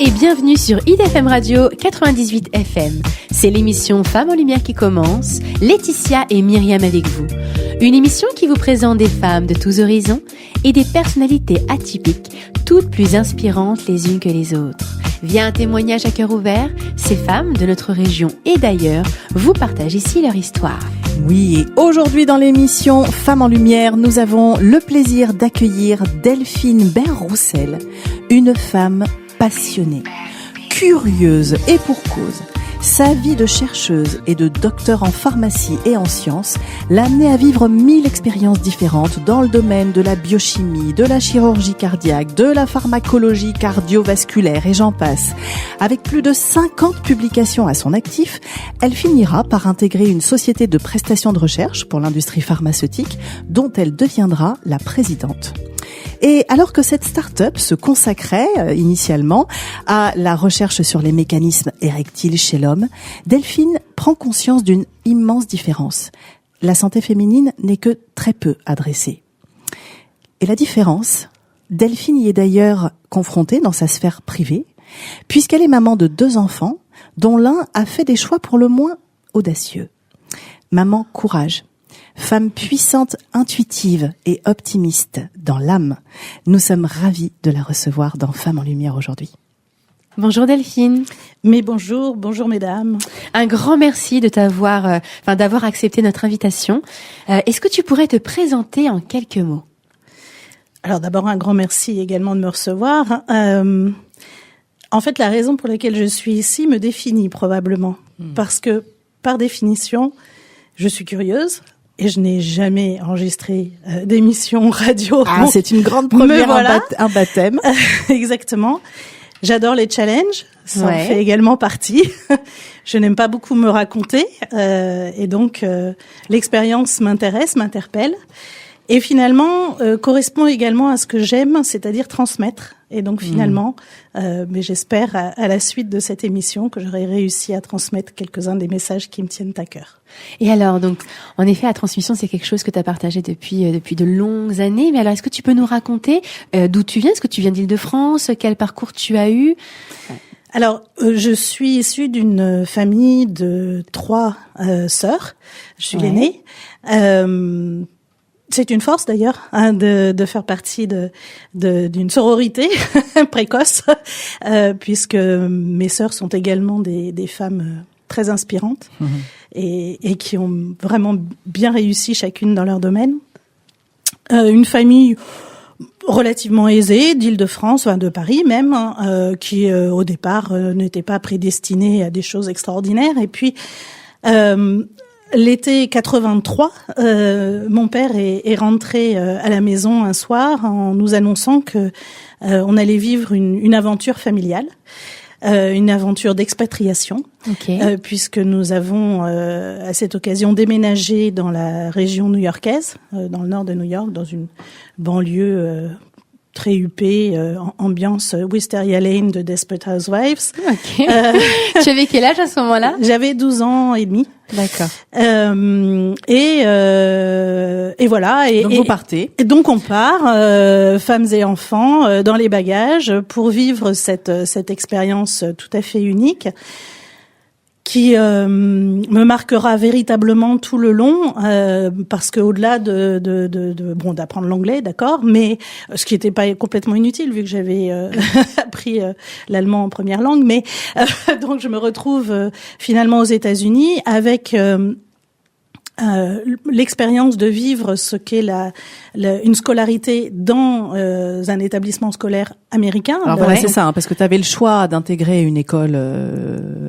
et bienvenue sur IDFM Radio 98 FM. C'est l'émission Femmes en Lumière qui commence. Laetitia et Myriam avec vous. Une émission qui vous présente des femmes de tous horizons et des personnalités atypiques, toutes plus inspirantes les unes que les autres. Via un témoignage à cœur ouvert, ces femmes de notre région et d'ailleurs vous partagent ici leur histoire. Oui, et aujourd'hui dans l'émission Femmes en Lumière, nous avons le plaisir d'accueillir Delphine Bain-Roussel, une femme passionnée, curieuse et pour cause. Sa vie de chercheuse et de docteur en pharmacie et en sciences l'a amenée à vivre 1000 expériences différentes dans le domaine de la biochimie, de la chirurgie cardiaque, de la pharmacologie cardiovasculaire et j'en passe. Avec plus de 50 publications à son actif, elle finira par intégrer une société de prestations de recherche pour l'industrie pharmaceutique dont elle deviendra la présidente. Et alors que cette start-up se consacrait initialement à la recherche sur les mécanismes érectiles chez l'homme, Delphine prend conscience d'une immense différence. La santé féminine n'est que très peu adressée. Et la différence, Delphine y est d'ailleurs confrontée dans sa sphère privée, puisqu'elle est maman de 2 enfants, dont l'un a fait des choix pour le moins audacieux. Maman courage. Femme puissante, intuitive et optimiste dans l'âme. Nous sommes ravis de la recevoir dans Femmes en Lumière aujourd'hui. Bonjour Delphine. Mais bonjour mesdames. Un grand merci de d'avoir accepté notre invitation. Est-ce que tu pourrais te présenter en quelques mots ? Alors d'abord un grand merci également de me recevoir. En fait, la raison pour laquelle je suis ici me définit probablement. Parce que par définition, je suis curieuse. Et je n'ai jamais enregistré d'émission radio. Ah, c'est une grande première, un baptême. Exactement. J'adore les challenges, ça en fait également partie. Je n'aime pas beaucoup me raconter, et donc l'expérience m'interpelle. Et finalement, correspond également à ce que j'aime, c'est-à-dire transmettre. Et donc finalement, mais j'espère à la suite de cette émission que j'aurai réussi à transmettre quelques-uns des messages qui me tiennent à cœur. Et alors, donc, en effet, la transmission, c'est quelque chose que tu as partagé depuis de longues années. Mais alors, est-ce que tu peux nous raconter d'où tu viens ? Est-ce que tu viens d'Île-de-France ? Quel parcours tu as eu ? Alors, je suis issue d'une famille de 3 sœurs. Je suis l'aînée. C'est une force d'ailleurs de faire partie d'une sororité précoce, puisque mes sœurs sont également des femmes très inspirantes et qui ont vraiment bien réussi chacune dans leur domaine. Une famille relativement aisée d'Île-de-France, de Paris même, qui au départ n'était pas prédestinée à des choses extraordinaires. Et puis l'été 83, mon père est rentré à la maison un soir en nous annonçant que on allait vivre une aventure familiale, une aventure d'expatriation, puisque nous avons à cette occasion déménagé dans la région new-yorkaise, dans le nord de New York, dans une banlieue très huppée, ambiance Wisteria Lane de Desperate Housewives. Tu avais quel âge à ce moment-là ? J'avais 12 ans et demi. D'accord. Et voilà. Donc vous partez. Et donc on part, femmes et enfants, dans les bagages pour vivre cette expérience tout à fait unique, qui me marquera véritablement tout le long, parce que au-delà d'apprendre l'anglais, d'accord, mais ce qui n'était pas complètement inutile vu que j'avais appris l'allemand en première langue, mais donc je me retrouve finalement aux États-Unis avec l'expérience de vivre ce qu'est une scolarité dans un établissement scolaire américain. Alors voilà, c'est ça, parce que tu avais le choix d'intégrer une école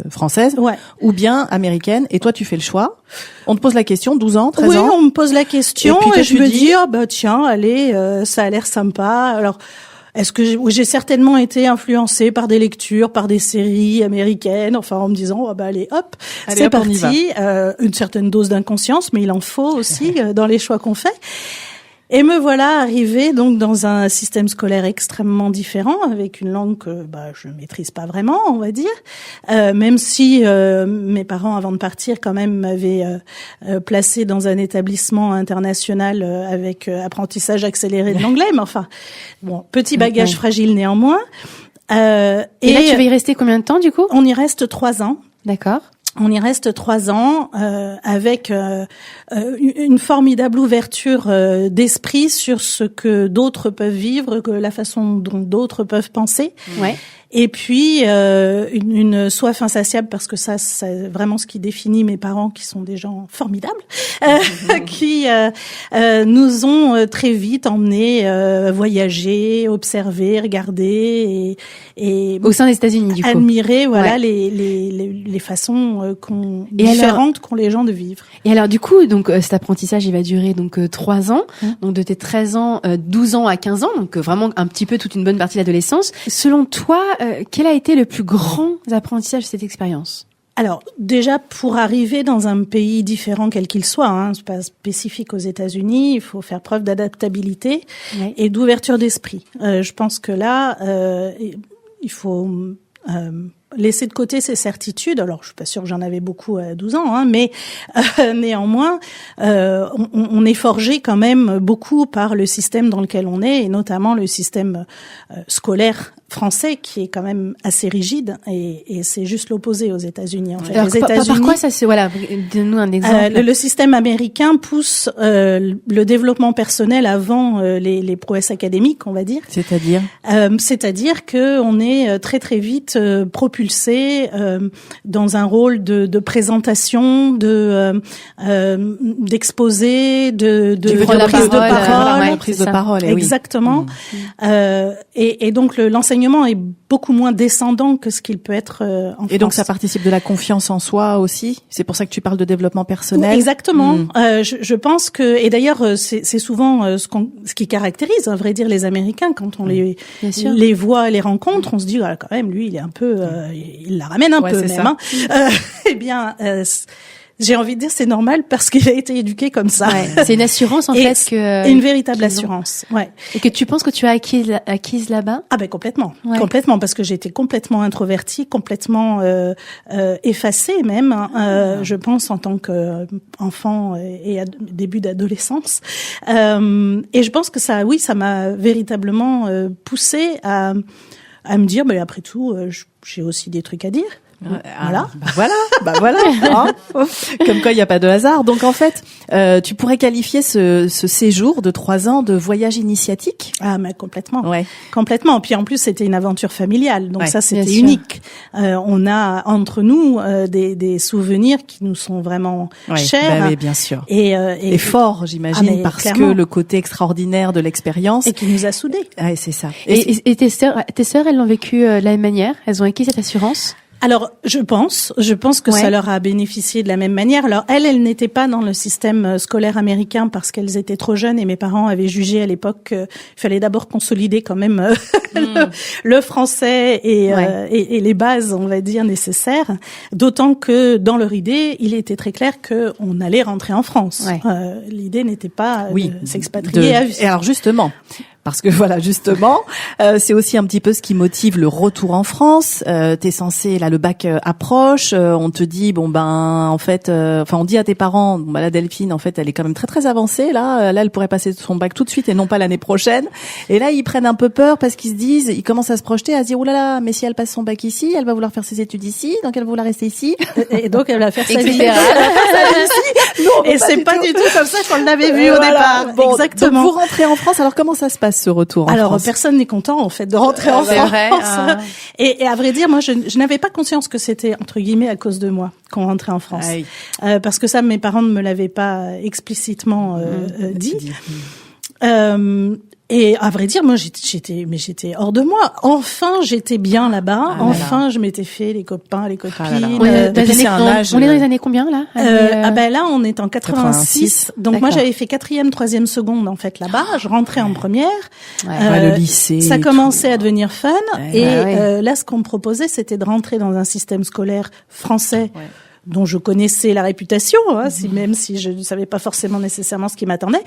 française ou bien américaine, et toi tu fais le choix. On te pose la question, 12 ans, 13 ans. Oui, on me pose la question et je me dis, tiens, allez, ça a l'air sympa. Alors, est-ce que j'ai certainement été influencée par des lectures, par des séries américaines, enfin en me disant allez hop, c'est parti, une certaine dose d'inconscience, mais il en faut aussi dans les choix qu'on fait. Et me voilà arrivée donc dans un système scolaire extrêmement différent, avec une langue que je maîtrise pas vraiment, on va dire, même si mes parents avant de partir quand même m'avaient placée dans un établissement international avec apprentissage accéléré de l'anglais, mais enfin bon, petit bagage fragile néanmoins. Et là, tu vas y rester combien de temps, du coup? On y reste 3 ans. D'accord. On y reste 3 ans avec une formidable ouverture d'esprit sur ce que d'autres peuvent vivre, que la façon dont d'autres peuvent penser. Ouais. Et puis une soif insatiable, parce que ça, c'est vraiment ce qui définit mes parents, qui sont des gens formidables, qui nous ont très vite emmenés voyager, observer, regarder et au sein des États-Unis, du coup. Admirer, voilà, les façons différentes qu'ont les gens de vivre. Et alors, du coup, donc cet apprentissage, il va durer donc 3 ans, donc de tes 13 ans, 12 ans à 15 ans, donc vraiment un petit peu toute une bonne partie de l'adolescence. Selon toi, quel a été le plus grand apprentissage de cette expérience? Alors, déjà, pour arriver dans un pays différent quel qu'il soit, c'est pas spécifique aux États-Unis, il faut faire preuve d'adaptabilité et d'ouverture d'esprit. Je pense que là, il faut laisser de côté ses certitudes. Alors, je suis pas sûre que j'en avais beaucoup à 12 ans, mais néanmoins, on est forgé quand même beaucoup par le système dans lequel on est, et notamment le système scolaire français, qui est quand même assez rigide, et c'est juste l'opposé aux États-Unis. En fait, alors, les États-Unis, par quoi ça se... Voilà, donne-nous un exemple. Le système américain pousse le développement personnel avant les prouesses académiques, on va dire. C'est-à-dire que on est très très vite propulsé dans un rôle de présentation, d'exposé, de prise de parole. Exactement. Et donc l'enseignement est beaucoup moins descendant que ce qu'il peut être en France. Et donc ça participe de la confiance en soi aussi. C'est pour ça que tu parles de développement personnel. Exactement. Je pense que, et d'ailleurs c'est souvent ce qui caractérise, à vrai dire, les Américains quand on les voit, les rencontre, on se dit quand même lui il est un peu, il la ramène un peu même. Eh bien. J'ai envie de dire c'est normal parce qu'il a été éduqué comme ça. Ouais, c'est une assurance en fait que une véritable assurance. Ouais. Et que tu penses que tu as acquise là-bas? Ah ben complètement, complètement, parce que j'ai été complètement introvertie, complètement effacée même. Je pense en tant qu'enfant et début d'adolescence. Et je pense que ça m'a véritablement poussée à me dire après tout j'ai aussi des trucs à dire. Voilà. Hein. Comme quoi, il n'y a pas de hasard. Donc, en fait, tu pourrais qualifier ce séjour de 3 ans de voyage initiatique? Ah, mais complètement. Ouais. Complètement. Puis en plus, c'était une aventure familiale. Donc ça, c'était unique. On a entre nous des souvenirs qui nous sont vraiment chers. Oui, bien sûr. Et forts, j'imagine, parce clairement. que le côté extraordinaire de l'expérience. Et qui nous a soudés. Ouais, c'est ça. Et tes sœurs, elles l'ont vécu de la même manière? Elles ont acquis cette assurance? Alors, je pense que ça leur a bénéficié de la même manière. Alors, elles n'étaient pas dans le système scolaire américain parce qu'elles étaient trop jeunes et mes parents avaient jugé à l'époque qu'il fallait d'abord consolider quand même le français et les bases, on va dire, nécessaires. D'autant que dans leur idée, il était très clair qu'on allait rentrer en France. Ouais. L'idée n'était pas de s'expatrier à vie. Et alors, justement, parce que voilà, justement, c'est aussi un petit peu ce qui motive le retour en France. T'es censé, là, le bac approche, on te dit, en fait, on dit à tes parents, la Delphine, en fait, elle est quand même très très avancée, là, elle pourrait passer son bac tout de suite et non pas l'année prochaine. Et là, ils prennent un peu peur parce qu'ils se disent, ils commencent à se projeter, à se dire, oh là là, mais si elle passe son bac ici, elle va vouloir faire ses études ici, donc elle va vouloir rester ici. Et donc elle va faire sa vie. Non, et c'est pas du tout comme ça qu'on l'avait vu au départ. Bon, exactement. Donc vous rentrez en France, alors comment ça se passe ce retour en France? Personne n'est content en fait de rentrer en France. Et à vrai dire, moi je n'avais pas conscience que c'était entre guillemets à cause de moi qu'on rentrait en France. Parce que ça, mes parents ne me l'avaient pas explicitement dit. Et à vrai dire, moi j'étais hors de moi. Enfin, j'étais bien là-bas. Enfin, je m'étais fait les copains, les copines. On est dans les années combien là? Là, on est en 86. Donc moi, j'avais fait 4e, 3e seconde en fait là-bas. Je rentrais en première. Le lycée. Ça commençait à devenir fun. Là, ce qu'on me proposait, c'était de rentrer dans un système scolaire français. dont je connaissais la réputation, hein, même si je ne savais pas forcément nécessairement ce qui m'attendait,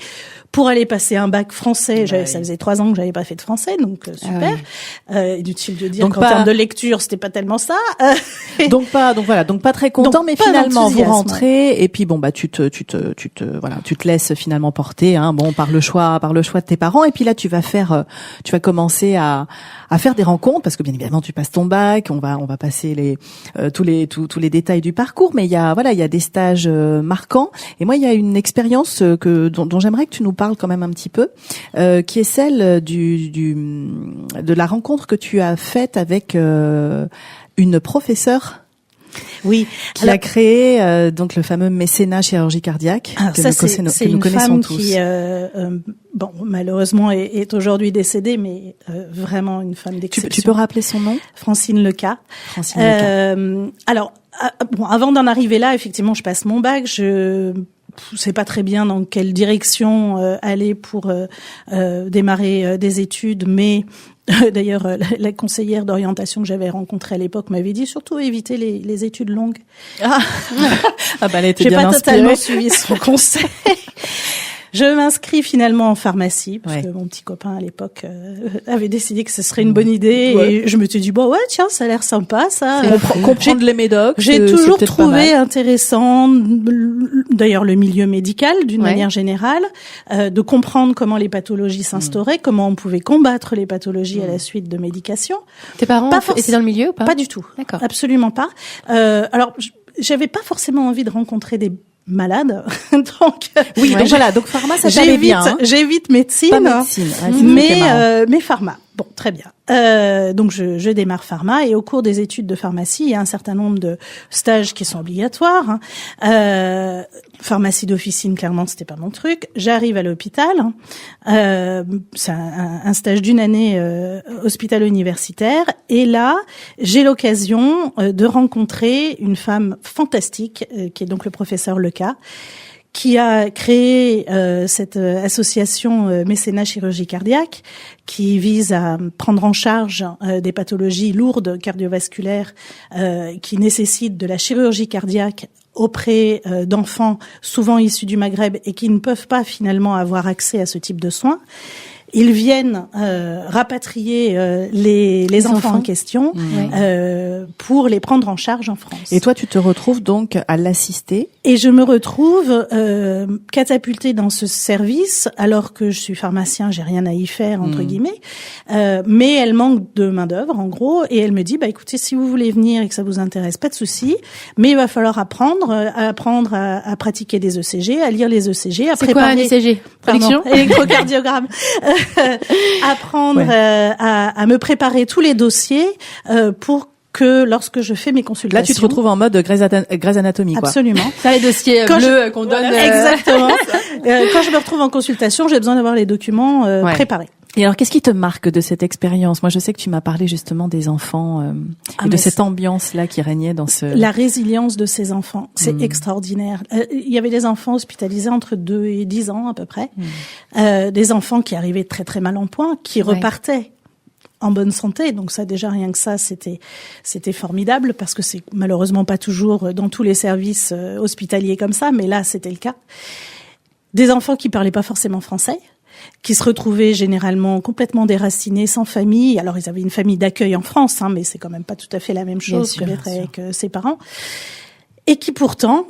pour aller passer un bac français. Ça faisait 3 ans que j'avais pas fait de français, donc super. Inutile de dire qu'en termes de lecture, c'était pas tellement ça. donc pas très content, mais finalement vous rentrez et puis bon bah tu te laisses finalement porter, hein, bon par le choix de tes parents, et puis là tu vas commencer à faire des rencontres, parce que bien évidemment tu passes ton bac, on va passer tous les détails du parcours, mais il y a des stages marquants. Et moi il y a une expérience dont j'aimerais que tu nous parles quand même un petit peu, qui est celle de la rencontre que tu as faite avec une professeure. Oui, qui a créé donc le fameux mécénat chirurgie cardiaque que nous connaissons tous. Qui malheureusement est aujourd'hui décédée, mais vraiment une femme d'exception. Tu peux rappeler son nom? Francine Leca. Alors avant d'en arriver là, effectivement, je passe mon bac, je sais pas très bien dans quelle direction aller pour démarrer des études, mais d'ailleurs, la conseillère d'orientation que j'avais rencontrée à l'époque m'avait dit surtout éviter les études longues. Bah elle était bien inspirée. J'ai pas totalement suivi son conseil. Je m'inscris finalement en pharmacie parce que mon petit copain à l'époque avait décidé que ce serait une bonne idée, et je me suis dit tiens, ça a l'air sympa ça. Comprendre les médocs. J'ai toujours trouvé intéressant d'ailleurs le milieu médical d'une manière générale, de comprendre comment les pathologies s'instauraient, comment on pouvait combattre les pathologies à la suite de médication. Tes parents étaient dans le milieu ou pas? Pas du tout. D'accord. Absolument pas. Alors j'avais pas forcément envie de rencontrer des malade. Donc donc pharma ça t'allait bien. J'évite médecine. Pas médecine, mais pharma. Bon, très bien. Donc je démarre pharma, et au cours des études de pharmacie, il y a un certain nombre de stages qui sont obligatoires. Pharmacie d'officine, clairement, c'était pas mon truc. J'arrive à l'hôpital. C'est un stage d'une année hôpital universitaire, et là, j'ai l'occasion de rencontrer une femme fantastique, qui est donc le professeur Leca, qui a créé cette association mécénat chirurgie cardiaque, qui vise à prendre en charge des pathologies lourdes cardiovasculaires qui nécessitent de la chirurgie cardiaque auprès d'enfants souvent issus du Maghreb et qui ne peuvent pas finalement avoir accès à ce type de soins. Ils viennent rapatrier les enfants en question pour les prendre en charge en France. Et toi, tu te retrouves donc à l'assister? Et je me retrouve catapultée dans ce service, alors que je suis pharmacien, j'ai rien à y faire entre guillemets, mais elle manque de main d'œuvre en gros, et elle me dit écoutez, si vous voulez venir et que ça vous intéresse, pas de souci, mais il va falloir apprendre à pratiquer des ECG, à lire les ECG, à préparer. C'est quoi un ECG? Pardon, électrocardiogramme. Apprendre à me préparer tous les dossiers pour que lorsque je fais mes consultations... Là, tu te retrouves en mode Grey's Anatomy, quoi. Absolument. Ça, les dossiers bleus qu'on donne... Exactement. Quand je me retrouve en consultation, j'ai besoin d'avoir les documents préparés. Et alors, qu'est-ce qui te marque de cette expérience? Moi, je sais que tu m'as parlé justement des enfants et de cette ambiance-là qui régnait dans ce... La résilience de ces enfants, c'est extraordinaire. Il y avait des enfants hospitalisés entre 2 et 10 ans à peu près. Des enfants qui arrivaient très très mal en point, qui repartaient en bonne santé. Donc ça, déjà rien que ça, c'était formidable, parce que c'est malheureusement pas toujours dans tous les services hospitaliers comme ça, mais là, c'était le cas. Des enfants qui parlaient pas forcément français, qui se retrouvaient généralement complètement déracinés, sans famille. Alors, ils avaient une famille d'accueil en France, mais c'est quand même pas tout à fait la même chose que d'être avec ses parents. Et qui pourtant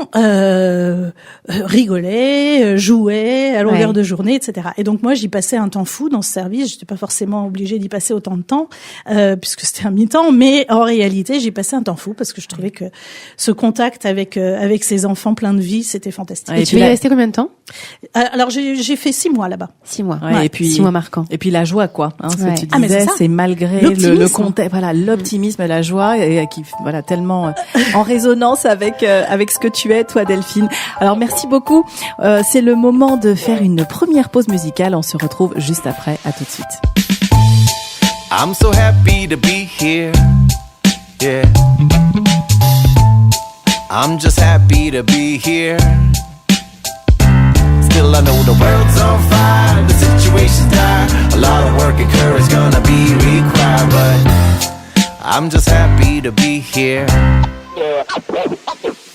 rigolaient, jouaient à longueur de journée, etc. Et donc moi, j'y passais un temps fou dans ce service. J'étais pas forcément obligée d'y passer autant de temps, puisque c'était un mi-temps, mais en réalité, j'y passais un temps fou parce que je trouvais que ce contact avec ces enfants pleins de vie, c'était fantastique. Et tu y es resté combien de temps? Alors j'ai fait 6 mois là-bas. 6 mois. Et puis 6 mois marquants. Et puis la joie, quoi. Ce que tu disais, c'est malgré le contexte, l'optimisme et la joie, et qui tellement en résonance avec ce que tu es, toi, Delphine. Alors, merci beaucoup. C'est le moment de faire une première pause musicale. On se retrouve juste après. À tout de suite. I'm so happy to be here. Yeah. I'm just happy to be here. Still I know the world's on fire, the situation's dire. A lot of work and courage gonna be required, but I'm just happy to be here.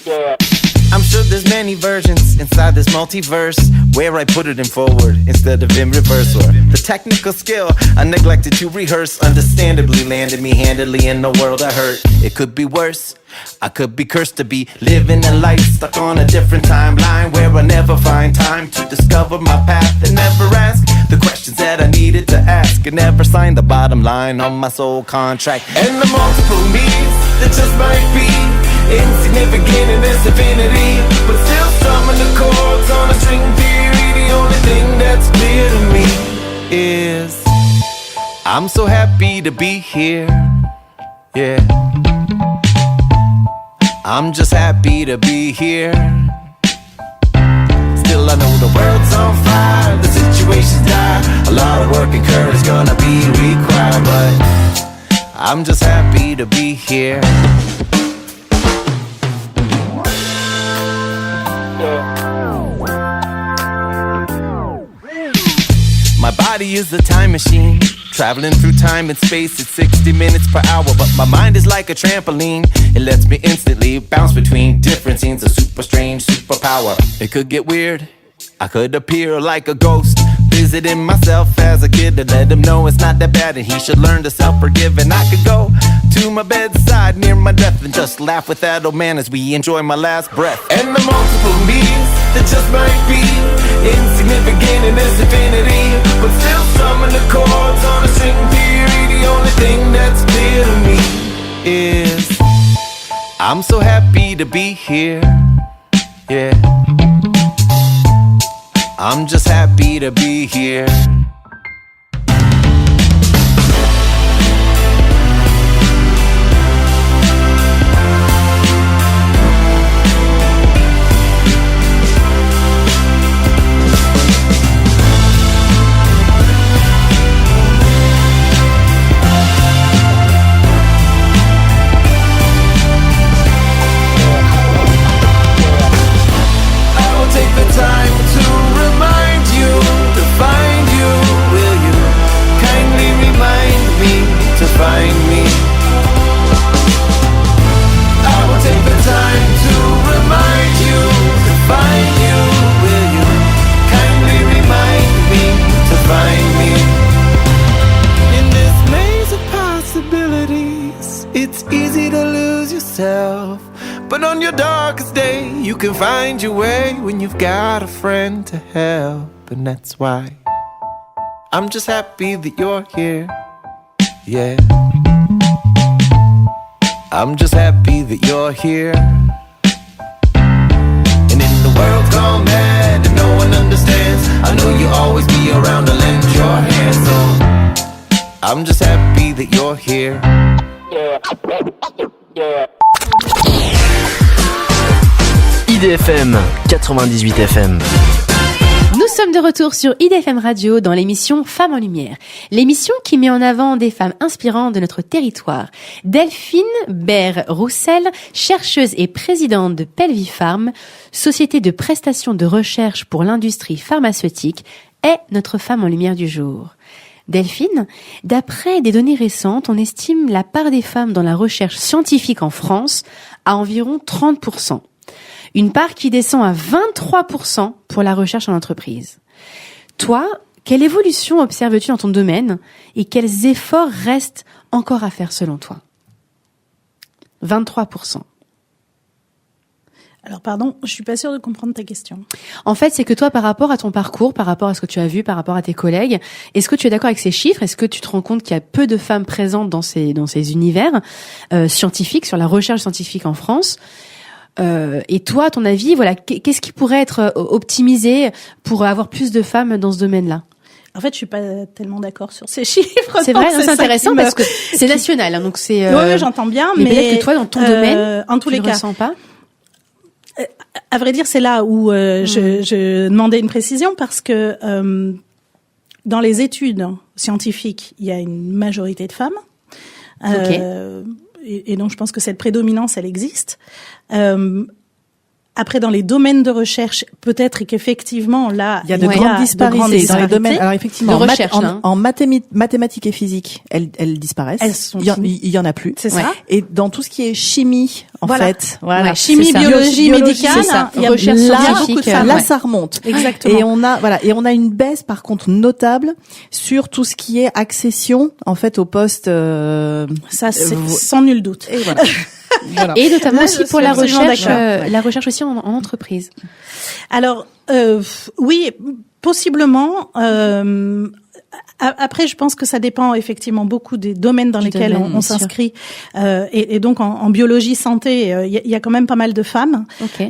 I'm sure there's many versions inside this multiverse where I put it in forward instead of in reverse. Or the technical skill I neglected to rehearse understandably landed me handedly in a world I hurt. It could be worse. I could be cursed to be living a life stuck on a different timeline where I never find time to discover my path and never ask the questions that I needed to ask and never sign the bottom line on my soul contract. And the multiple me's that just might be insignificant in this infinity, but still strumming the chords on a string theory. The only thing that's clear to me is I'm so happy to be here. Yeah, I'm just happy to be here. Still I know the world's on fire, the situation's dire, a lot of work and courage gonna be required, but I'm just happy to be here. My body is a time machine, traveling through time and space at 60 minutes per hour. But my mind is like a trampoline, it lets me instantly bounce between different scenes of super strange superpower. It could get weird, I could appear like a ghost, visiting myself as a kid to let him know it's not that bad and he should learn to self-forgive. And I could go to my bedside near my death and just laugh with that old man as we enjoy my last breath. And the multiple me's that just might be insignificant in this infinity, but still strumming the chords on a string theory. The only thing that's clear to me is I'm so happy to be here. Yeah, I'm just happy to be here. Time to remind you to find you. Will you kindly remind me to find me? I will take the time to remind you to find you. Will you kindly remind me to find me? In this maze of possibilities, it's easy to lose yourself. But on your darkest day, you can find your way when you've got a friend to help. And that's why I'm just happy that you're here. Yeah, I'm just happy that you're here. And in the world gone mad and no one understands, I know you'll always be around to lend your hand. So I'm just happy that you're here. Yeah. IDFM 98 FM. Nous sommes de retour sur IDFM Radio dans l'émission Femmes en Lumière, l'émission qui met en avant des femmes inspirantes de notre territoire. Delphine Baer-Roussel, chercheuse et présidente de Pelvifarm, société de prestation de recherche pour l'industrie pharmaceutique, est notre Femme en Lumière du jour. Delphine, d'après des données récentes, on estime la part des femmes dans la recherche scientifique en France à environ 30%. Une part qui descend à 23% pour la recherche en entreprise. Toi, quelle évolution observes-tu dans ton domaine et quels efforts restent encore à faire selon toi ? 23%. Alors pardon, je suis pas sûre de comprendre ta question. En fait, c'est que toi, par rapport à ton parcours, par rapport à ce que tu as vu, par rapport à tes collègues, est-ce que tu es d'accord avec ces chiffres ? Est-ce que tu te rends compte qu'il y a peu de femmes présentes dans ces univers scientifiques, sur la recherche scientifique en France ? Et toi, à ton avis, voilà, qu'est-ce qui pourrait être optimisé pour avoir plus de femmes dans ce domaine-là ? En fait, je suis pas tellement d'accord sur ces chiffres. C'est vrai, c'est intéressant parce que c'est national, hein, donc c'est. Oui, j'entends bien, mais peut-être que toi, dans ton domaine, en tous les tu le ressens pas. À vrai dire, c'est là où je demandais une précision parce que dans les études scientifiques, il y a une majorité de femmes. Okay. Et donc, je pense que cette prédominance, elle existe. Après, dans les domaines de recherche, peut-être qu'effectivement, là, il y a de grandes disparités dans les domaines. Alors effectivement, de recherche, en mathématiques et physique, elles disparaissent. Il y en a plus. C'est ça. Et dans tout ce qui est chimie, en fait, voilà, ouais, chimie, biologie médicale, il y a recherche scientifique, là, ça remonte. Exactement. Et on a une baisse par contre notable sur tout ce qui est accession en fait au poste. Ça, c'est sans nul doute. Et voilà. Voilà. Et notamment aussi pour la recherche aussi en entreprise. Alors oui, possiblement. Après, je pense que ça dépend effectivement beaucoup des domaines dans lesquels on s'inscrit. Et donc en biologie santé, il y a quand même pas mal de femmes. Okay.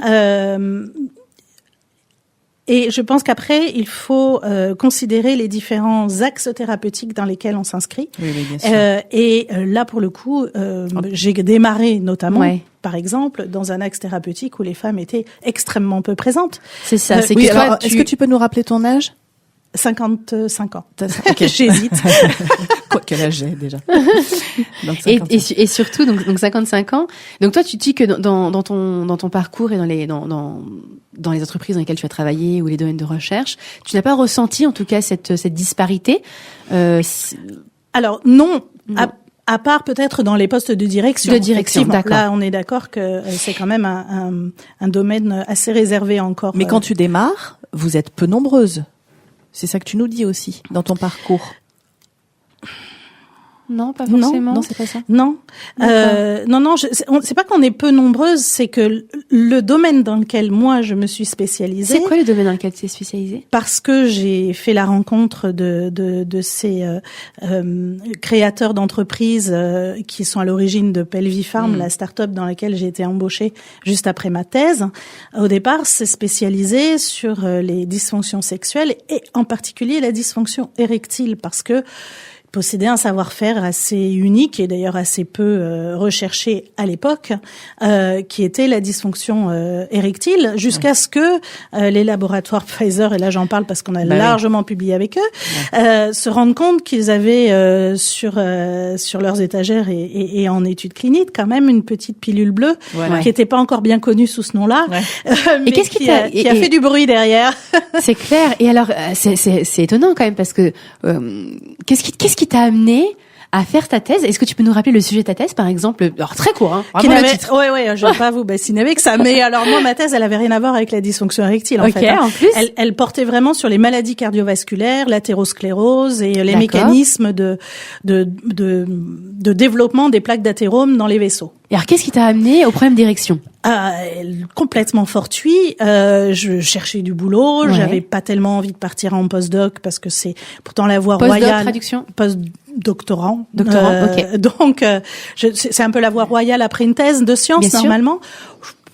Et je pense qu'après, il faut considérer les différents axes thérapeutiques dans lesquels on s'inscrit. Oui, bien sûr. Et là, pour le coup, j'ai démarré notamment, par exemple, dans un axe thérapeutique où les femmes étaient extrêmement peu présentes. C'est ça. C'est oui, alors, est-ce que tu peux nous rappeler ton âge? 55 ans. Okay. J'hésite. Quel âge j'ai déjà? Donc, et surtout, donc 55 ans. Donc toi, tu dis que dans ton parcours et dans les entreprises dans lesquelles tu as travaillé ou les domaines de recherche, tu n'as pas ressenti en tout cas cette disparité. Alors non. À part peut-être dans les postes de direction. D'accord. Là, on est d'accord que c'est quand même un domaine assez réservé encore. Mais quand tu démarres, vous êtes peu nombreuses. C'est ça que tu nous dis aussi dans ton parcours. Non, pas forcément. Non, c'est pas ça. Non, non. C'est pas qu'on est peu nombreuses, c'est que le domaine dans lequel moi je me suis spécialisée. C'est quoi le domaine dans lequel tu es spécialisée? Parce que j'ai fait la rencontre de ces créateurs d'entreprises qui sont à l'origine de Pelvifarm, la start-up dans laquelle j'ai été embauchée juste après ma thèse. Au départ, c'est spécialisé sur les dysfonctions sexuelles et en particulier la dysfonction érectile, parce que possédait un savoir-faire assez unique et d'ailleurs assez peu recherché à l'époque, qui était la dysfonction érectile, jusqu'à ce que les laboratoires Pfizer, et là j'en parle parce qu'on a largement publié avec eux, se rendent compte qu'ils avaient sur leurs étagères et en études cliniques quand même une petite pilule bleue qui n'était pas encore bien connue sous ce nom-là, mais qu'est-ce qui a fait du bruit derrière. C'est clair. Et alors c'est étonnant quand même parce que qu'est-ce qui t'a amené à faire ta thèse? Est-ce que tu peux nous rappeler le sujet de ta thèse, par exemple? Alors, très court, hein. Vraiment le titre. Ouais, je vais pas vous bassiner avec ça. Mais alors, moi, ma thèse, elle avait rien à voir avec la dysfonction érectile, en fait. En plus. Elle portait vraiment sur les maladies cardiovasculaires, l'athérosclérose et les mécanismes de développement des plaques d'athérome dans les vaisseaux. Et alors, qu'est-ce qui t'a amené au problème d'érection? Complètement fortuit. Je cherchais du boulot. J'avais pas tellement envie de partir en postdoc parce que c'est pourtant la voie royale. Traduction. Doctorant. Ok. Donc, c'est un peu la voie royale après une thèse de sciences, bien normalement.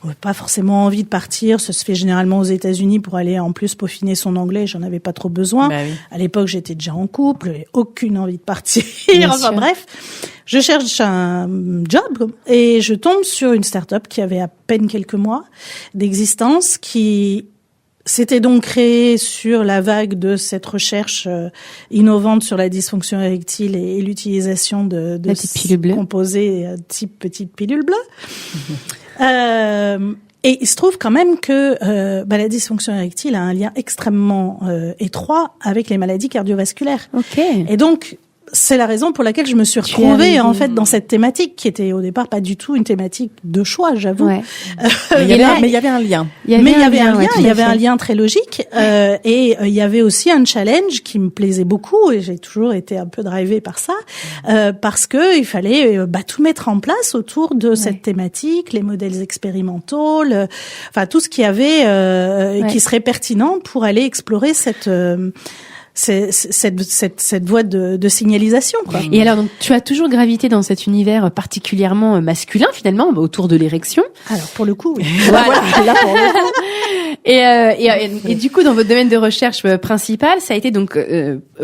J'avais pas forcément envie de partir. Ça se fait généralement aux États-Unis pour aller en plus peaufiner son anglais. J'en avais pas trop besoin. À l'époque, j'étais déjà en couple. J'avais aucune envie de partir. Enfin bref, je cherche un job et je tombe sur une start-up qui avait à peine quelques mois d'existence, qui s'était donc créée sur la vague de cette recherche innovante sur la dysfonction érectile et l'utilisation de composés type petite pilule bleue. Et il se trouve quand même que la dysfonction érectile a un lien extrêmement étroit avec les maladies cardiovasculaires. Okay. Et donc, c'est la raison pour laquelle je me suis retrouvée en fait dans cette thématique qui était au départ pas du tout une thématique de choix, j'avoue. Mais il y avait un lien. Il y avait un lien très logique et il y avait aussi un challenge qui me plaisait beaucoup et j'ai toujours été un peu drivée par ça parce que il fallait tout mettre en place autour de cette thématique, les modèles expérimentaux, tout ce qui avait qui serait pertinent pour aller explorer cette voie de signalisation, quoi. Et alors, donc, tu as toujours gravité dans cet univers particulièrement masculin, finalement, autour de l'érection. Alors, pour le coup, oui. Voilà. Et du coup, dans votre domaine de recherche principal, ça a été donc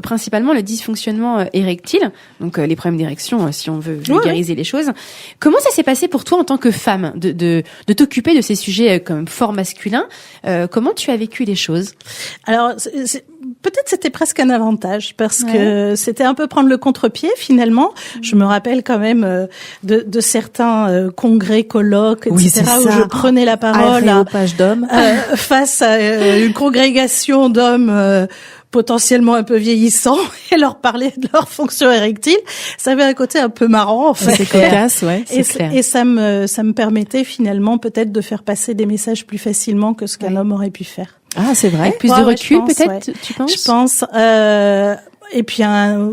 principalement le dysfonctionnement érectile, donc les problèmes d'érection, si on veut vulgariser les choses. Comment ça s'est passé pour toi en tant que femme de t'occuper de ces sujets comme fort masculins? Comment tu as vécu les choses? Alors, peut-être c'était presque un avantage parce que c'était un peu prendre le contre-pied finalement. Je me rappelle quand même de certains congrès, colloques, etc. où je prenais la parole face à une congrégation d'hommes potentiellement un peu vieillissants et leur parler de leur fonction érectile. Ça avait un côté un peu marrant, en fait. C'est cocasse, c'est clair. Et ça me permettait finalement peut-être de faire passer des messages plus facilement que ce qu'un homme aurait pu faire. Ah, c'est vrai. Avec plus de recul, peut-être, tu penses? Je pense. Et puis un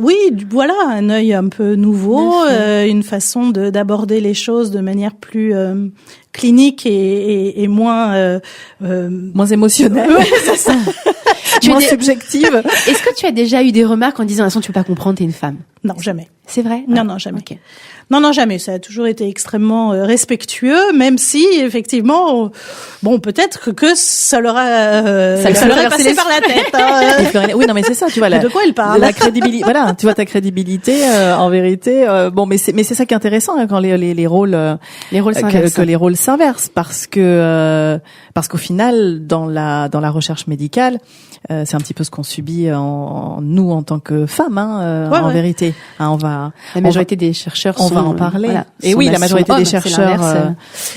œil un peu nouveau, une façon d'aborder les choses de manière plus clinique et moins émotionnelle. Ouais, c'est ça. Moins subjective. Est-ce que tu as déjà eu des remarques en disant, tu peux pas comprendre, t'es une femme? Non, jamais. C'est vrai? Non, jamais. Okay. Non, jamais. Ça a toujours été extrêmement respectueux, même si, effectivement, peut-être que ça leur a passé par la tête. Hein. Oui, non, mais c'est ça, tu vois. De quoi elle parle? La crédibilité, voilà, tu vois ta crédibilité, en vérité. Mais c'est ça qui est intéressant, hein, quand les rôles s'inversent. Que les rôles s'inversent, parce qu'au final, dans la recherche médicale, c'est un petit peu ce qu'on subit nous en tant que femmes, en vérité. Hein, la majorité des chercheurs on va en parler. Voilà, et oui, la majorité des chercheurs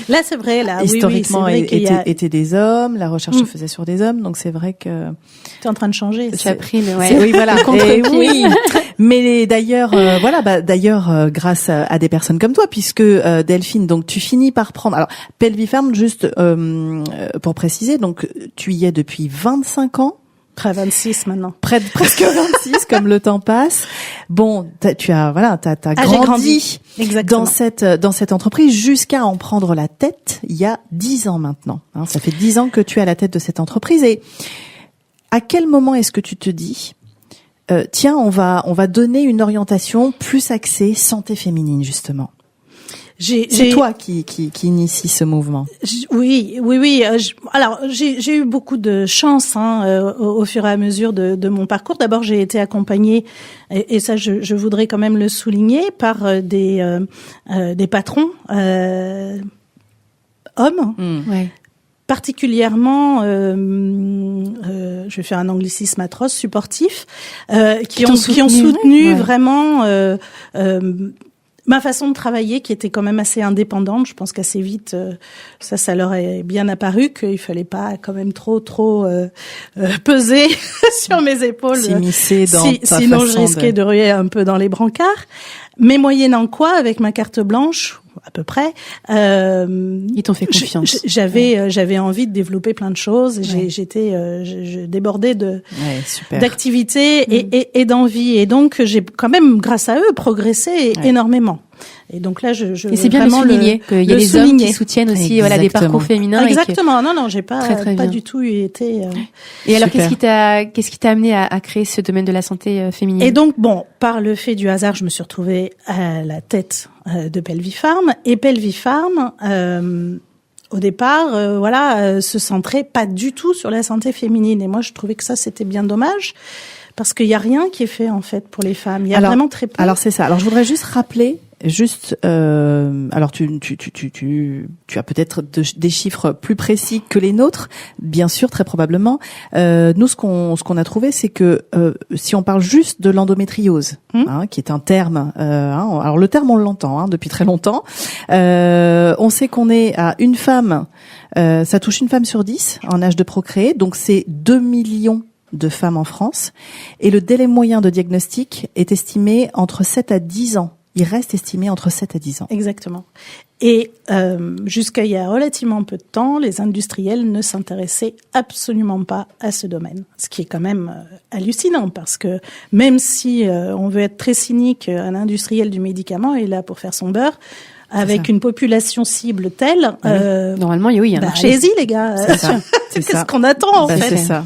là c'est vrai, là historiquement étaient des hommes, la recherche se faisait sur des hommes, donc c'est vrai que tu es en train de changer. Tu as pris oui, voilà. Et oui. Mais d'ailleurs grâce à des personnes comme toi, puisque Delphine, donc tu finis par prendre alors Pelvifarm, juste pour préciser, donc tu y es depuis 25 ans. Près 26 maintenant. Presque 26 comme le temps passe. Bon, tu as grandi dans cette entreprise jusqu'à en prendre la tête il y a 10 ans maintenant. Hein, ça fait 10 ans que tu es à la tête de cette entreprise. Et à quel moment est-ce que tu te dis tiens, on va donner une orientation plus axée santé féminine justement? C'est toi qui initie ce mouvement. Oui. Alors, j'ai eu beaucoup de chance au fur et à mesure de mon parcours. D'abord, j'ai été accompagnée, et ça, je voudrais quand même le souligner, par des patrons hommes. Ouais. Particulièrement, je vais faire un anglicisme atroce, supportifs, qui ont soutenu vraiment ma façon de travailler, qui était quand même assez indépendante. Je pense qu'assez vite, ça leur est bien apparu qu'il fallait pas quand même trop peser sur mes épaules. S'immiscer dans ta sinon façon je risquais de ruer un peu dans les brancards. Mais moyennant quoi, avec ma carte blanche, à peu près, ils t'ont fait confiance. J'avais envie de développer plein de choses. Et je débordais d'activités et d'envie. Et donc, j'ai quand même, grâce à eux, progressé énormément. Et donc là, et c'est bien de souligner qu'il y a des hommes qui soutiennent aussi, des parcours féminins. Exactement. Non, j'ai pas du tout été. Et alors, qu'est-ce qui t'a amené à créer ce domaine de la santé féminine? Et donc, par le fait du hasard, je me suis retrouvée à la tête de Pelvifarm. Et Pelvifarm, au départ, se centrait pas du tout sur la santé féminine. Et moi, je trouvais que ça, c'était bien dommage. Parce qu'il y a rien qui est fait, en fait, pour les femmes. Il y a vraiment très peu. Alors, c'est ça. Alors, je voudrais juste rappeler, alors tu as peut-être des chiffres plus précis que les nôtres, bien sûr, très probablement. Nous, ce qu'on a trouvé, c'est que si on parle juste de l'endométriose, qui est un terme, alors le terme on l'entend depuis très longtemps. On sait qu'on est à une femme, ça touche une femme sur 10 en âge de procréer, donc c'est 2 millions de femmes en France, et le délai moyen de diagnostic est estimé entre 7 à 10 ans. Il reste estimé entre 7 à 10 ans. Exactement. Et jusqu'à il y a relativement peu de temps, les industriels ne s'intéressaient absolument pas à ce domaine. Ce qui est quand même hallucinant, parce que même si on veut être très cynique, un industriel du médicament est là pour faire son beurre, avec une population cible telle... Normalement, il y a un marché. Allez-y les gars. Qu'est-ce qu'on attend en fait? C'est ça.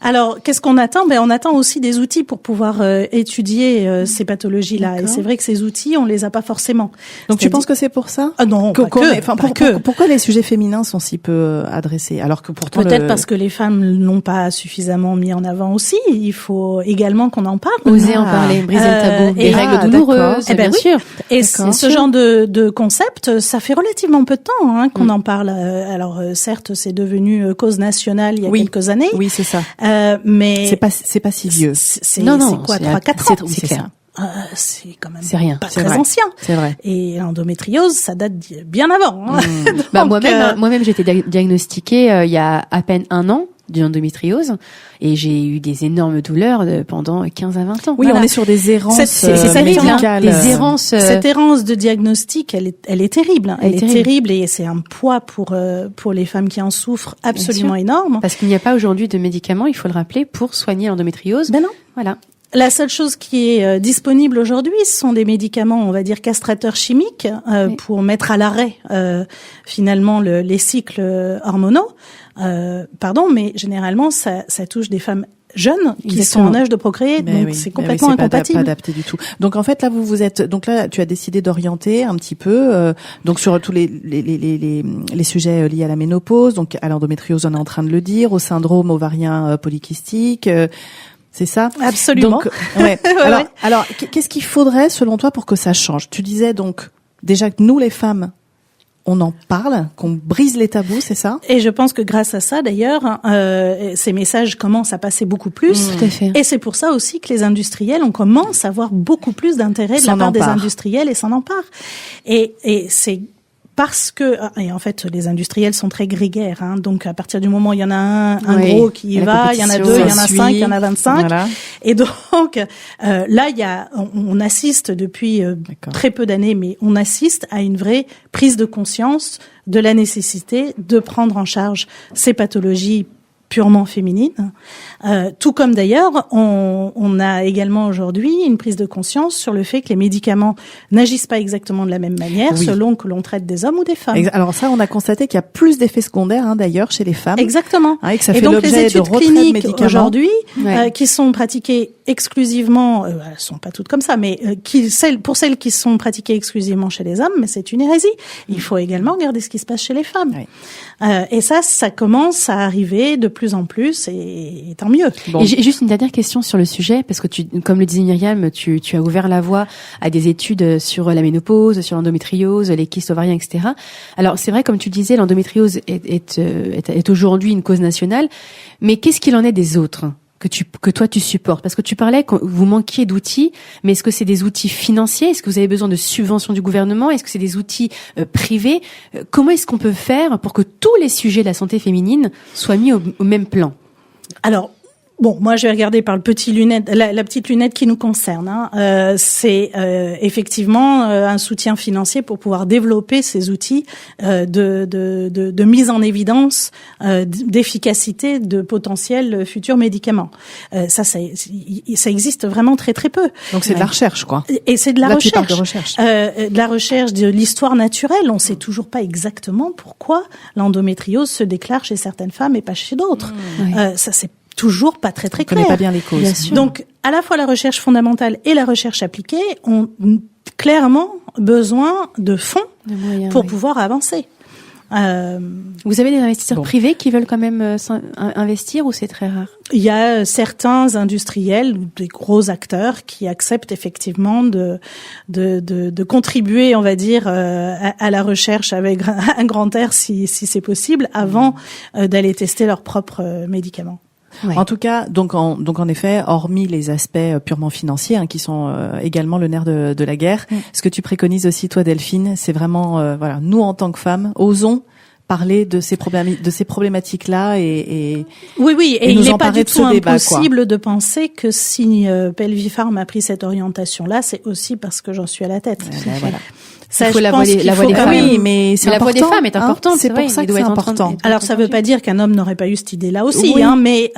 Alors, qu'est-ce qu'on attend? On attend aussi des outils pour pouvoir étudier ces pathologies-là. D'accord. Et c'est vrai que ces outils, on les a pas forcément. Donc, tu penses que c'est pour ça? Ah non, pourquoi les sujets féminins sont si peu adressés, alors que pourtant peut-être parce que les femmes l'ont pas suffisamment mis en avant aussi. Il faut également qu'on en parle. Oser en parler, briser le tabou. Les règles douloureuses, bien sûr. Et ce genre de concept, ça fait relativement peu de temps qu'on en parle. Alors certes, c'est devenu cause nationale il y a quelques années. Oui, c'est ça. Mais c'est pas si vieux. C'est quoi, 3-4 ans? C'est clair. C'est quand même pas très vrai. ancien. C'est vrai. Et l'endométriose, ça date bien avant. Hein. Donc, moi-même, j'ai été diagnostiquée il y a à peine 1 an d'endométriose et j'ai eu des énormes douleurs pendant 15 à 20 ans. Oui, on est sur des errances médicales. Des errances. Cette errance de diagnostic, elle est terrible. Elle est terrible et c'est un poids pour les femmes qui en souffrent absolument énorme. Parce qu'il n'y a pas aujourd'hui de médicaments, il faut le rappeler, pour soigner l'endométriose. Ben non. Voilà. La seule chose qui est disponible aujourd'hui, ce sont des médicaments, on va dire, castrateurs chimiques pour mettre à l'arrêt finalement les cycles hormonaux. Mais généralement, ça touche des femmes jeunes qui sont en âge de procréer, donc c'est complètement incompatible. Pas adapté du tout. Donc en fait là tu as décidé d'orienter un petit peu donc sur tous les sujets liés à la ménopause, donc à l'endométriose, on est en train de le dire, au syndrome ovarien polykystique. C'est ça? Absolument. Donc, ouais. Alors, qu'est-ce qu'il faudrait, selon toi, pour que ça change? Tu disais donc, déjà que nous, les femmes, on en parle, qu'on brise les tabous, c'est ça? Et je pense que grâce à ça, d'ailleurs, ces messages commencent à passer beaucoup plus. Tout à fait. Et c'est pour ça aussi que les industriels, on commence à avoir beaucoup plus d'intérêt de la part des industriels et s'en emparent. Et c'est parce que, et en fait, les industriels sont très grégaires, hein, donc à partir du moment où il y en a un gros qui y va, il y en a 2, il y en a 5, il y en a 25. Voilà. Et donc, là, on assiste depuis très peu d'années, mais on assiste à une vraie prise de conscience de la nécessité de prendre en charge ces pathologies purement féminine. Tout comme d'ailleurs, on a également aujourd'hui une prise de conscience sur le fait que les médicaments n'agissent pas exactement de la même manière selon que l'on traite des hommes ou des femmes. Alors ça, on a constaté qu'il y a plus d'effets secondaires d'ailleurs chez les femmes. Exactement. Et que ça fait donc l'objet les études de cliniques aujourd'hui, qui sont pratiquées exclusivement, elles sont pas toutes comme ça, mais pour celles qui sont pratiquées exclusivement chez les hommes, mais c'est une hérésie. Il faut également regarder ce qui se passe chez les femmes. Et ça commence à arriver de plus en plus, et tant mieux. Bon. Et j'ai juste une dernière question sur le sujet, parce que comme le disait Myriam, tu as ouvert la voie à des études sur la ménopause, sur l'endométriose, les kystes ovariens, etc. Alors c'est vrai, comme tu disais, l'endométriose est aujourd'hui une cause nationale, mais qu'est-ce qu'il en est des autres que toi tu supportes? Parce que tu parlais que vous manquiez d'outils, mais est-ce que c'est des outils financiers? Est-ce que vous avez besoin de subventions du gouvernement? Est-ce que c'est des outils privés? Comment est-ce qu'on peut faire pour que tous les sujets de la santé féminine soient mis au même plan? Alors, bon, moi je vais regarder par la petite lunette qui nous concerne. Hein. C'est effectivement un soutien financier pour pouvoir développer ces outils de mise en évidence d'efficacité de potentiels futurs médicaments. Ça existe vraiment très très peu. Donc c'est de la recherche, quoi. Et c'est de la recherche. Tu parles de recherche. De la recherche de l'histoire naturelle. On sait toujours pas exactement pourquoi l'endométriose se déclare chez certaines femmes et pas chez d'autres. Ça c'est toujours pas très clair. On connaît pas bien les causes. Donc, à la fois la recherche fondamentale et la recherche appliquée ont clairement besoin de fonds pour pouvoir avancer. Vous avez des investisseurs privés qui veulent quand même investir, ou c'est très rare? Il y a certains industriels, des gros acteurs, qui acceptent effectivement de contribuer, on va dire, à la recherche avec un grand R si c'est possible, avant d'aller tester leurs propres médicaments. Ouais. En tout cas, donc en effet, hormis les aspects purement financiers qui sont également le nerf de la guerre, ce que tu préconises aussi toi, Delphine, c'est vraiment nous en tant que femmes, osons parler de ces problématiques-là et oui, et il n'est pas du tout impossible débat, de penser que si Pelvifarm a pris cette orientation-là, c'est aussi parce que j'en suis à la tête. Voilà. Ça, il faut la voix des femmes. Oui, mais c'est la voix des femmes est importante. C'est pour ça que c'est important. Alors, ça veut pas dire qu'un homme n'aurait pas eu cette idée-là aussi, mais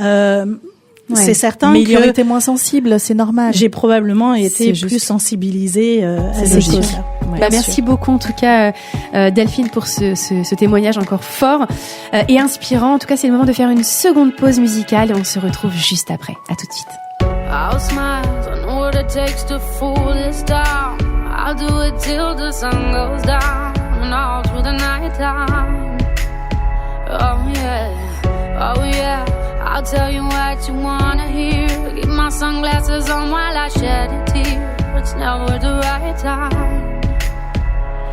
c'est certain mais il aurait été moins sensible, c'est normal. J'ai probablement été plus sensibilisée à ces choses-là. Merci beaucoup en tout cas Delphine pour ce témoignage encore fort et inspirant. En tout cas, c'est le moment de faire une seconde pause musicale et on se retrouve juste après. À tout de suite. I'll smile, I know what it takes to fool this town. I'll do it till the sun goes down and all through the night time. Oh yeah, I'll tell you what you wanna hear. Keep my sunglasses on while I shed a tear. It's never the right time.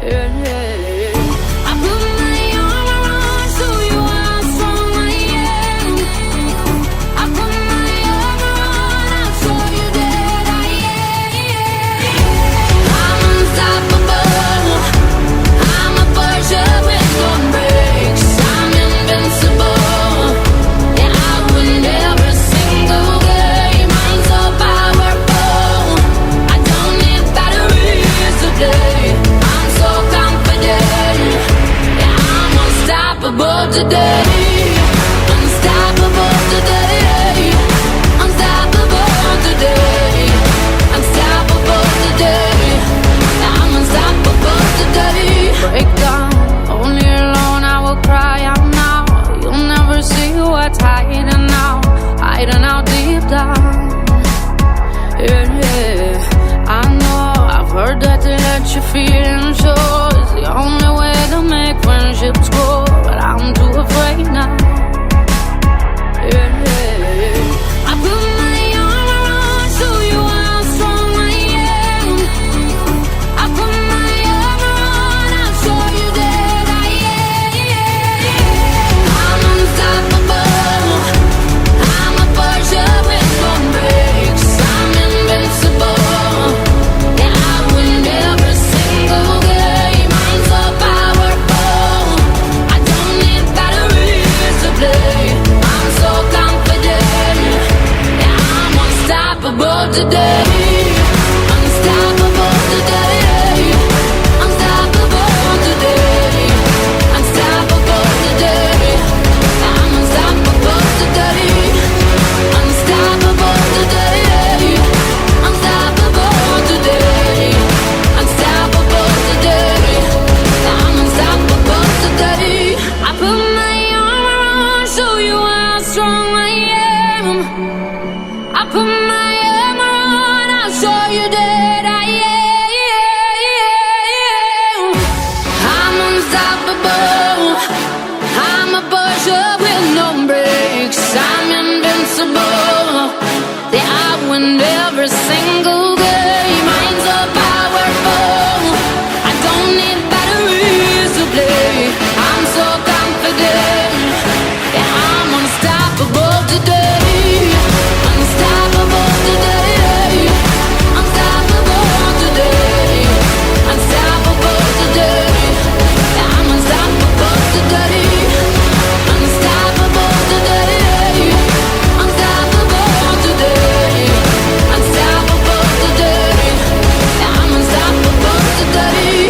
Yeah. I put my armor on so you are strong, I am. I put unstoppable today. Unstoppable today. Unstoppable today. Unstoppable today. I'm unstoppable today. Break down, only alone I will cry out now. You'll never see what's hiding out deep down. Yeah, yeah. I know, I've heard that they let you feel and show. It's the only way to make friendships grow, but I'm too afraid now. Yeah, yeah. I put my arm around, show you how strong I am. I put my arm around, I'll show you that I am. I'm unstoppable. I'm a Porsche with no brakes. I'm invincible. Yeah, I win every single game. I'm so powerful. I don't need batteries to play. I'm so confident. Yeah, I'm unstoppable today. Unstoppable today. Unstoppable today. Unstoppable today. I'm unstoppable today. Unstoppable today. Unstoppable today. Unstoppable today. I'm unstoppable today. I put my arm around, show you how strong I am. I put my arm around, I'll show you that I am. I'm unstoppable. I'm a Porsche with no brakes. I'm invincible. Yeah, I win every single game. I'm so powerful. I don't need batteries to play. I'm so confident. Yeah, I'm unstoppable today. Unstoppable today. Unstoppable today. Unstoppable today. Yeah, I'm unstoppable today. Unstoppable today. Unstoppable today. Unstoppable today. Yeah, I'm unstoppable today.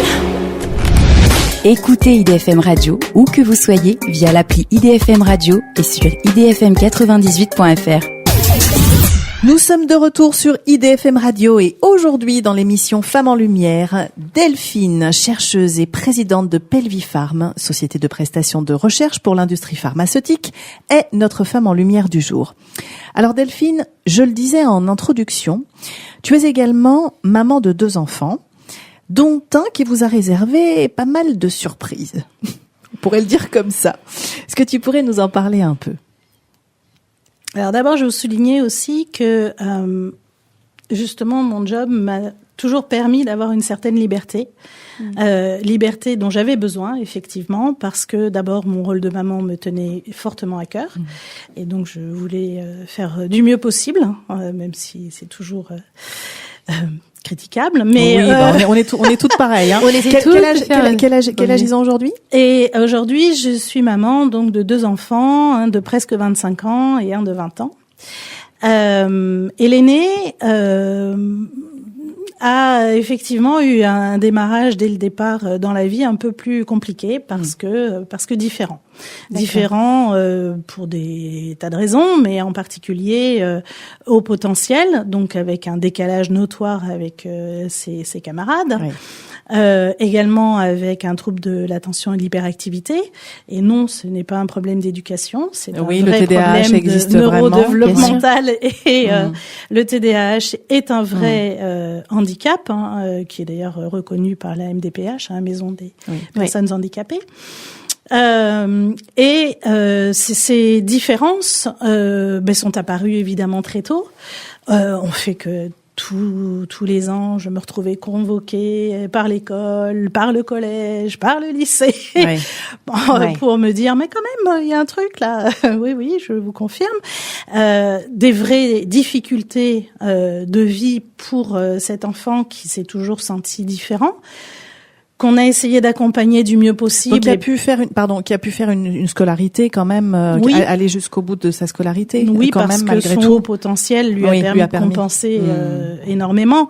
Écoutez IDFM Radio, où que vous soyez, via l'appli IDFM Radio et sur idfm98.fr. Nous sommes de retour sur IDFM Radio et aujourd'hui dans l'émission Femmes en Lumière, Delphine, chercheuse et présidente de Pelvifarm, société de prestation de recherche pour l'industrie pharmaceutique, est notre femme en lumière du jour. Alors Delphine, je le disais en introduction, tu es également maman de 2 enfants, dont un qui vous a réservé pas mal de surprises. On pourrait le dire comme ça. Est-ce que tu pourrais nous en parler un peu ? Alors d'abord, je vais vous souligner aussi que justement mon job m'a toujours permis d'avoir une certaine liberté, liberté dont j'avais besoin effectivement parce que d'abord mon rôle de maman me tenait fortement à cœur et donc je voulais faire du mieux possible, même si c'est toujours critiquable, mais oui, on est toutes pareilles. Hein. Quel âge ils ont aujourd'hui ? Et aujourd'hui, je suis maman donc de 2 enfants, un de presque 25 ans et un de 20 ans. Et l'aîné a effectivement eu un démarrage dès le départ dans la vie un peu plus compliqué parce que différent. D'accord. Différent pour des tas de raisons, mais en particulier au potentiel, donc avec un décalage notoire avec ses camarades. Oui. Également avec un trouble de l'attention et de l'hyperactivité. Et non, ce n'est pas un problème d'éducation, c'est un vrai problème de neurodéveloppemental. Et le TDAH est un vrai handicap, qui est d'ailleurs reconnu par la MDPH, Maison des personnes handicapées. Ces différences sont apparues évidemment très tôt. On fait que tous les ans, je me retrouvais convoquée par l'école, par le collège, par le lycée, pour me dire mais quand même il y a un truc là. oui, je vous confirme. Des vraies difficultés de vie pour cet enfant qui s'est toujours senti différent. qu'on a essayé d'accompagner du mieux possible. Donc, qui a pu faire une scolarité quand même, aller jusqu'au bout de sa scolarité. Oui, quand parce même, que malgré son tout. haut potentiel lui a permis de compenser énormément.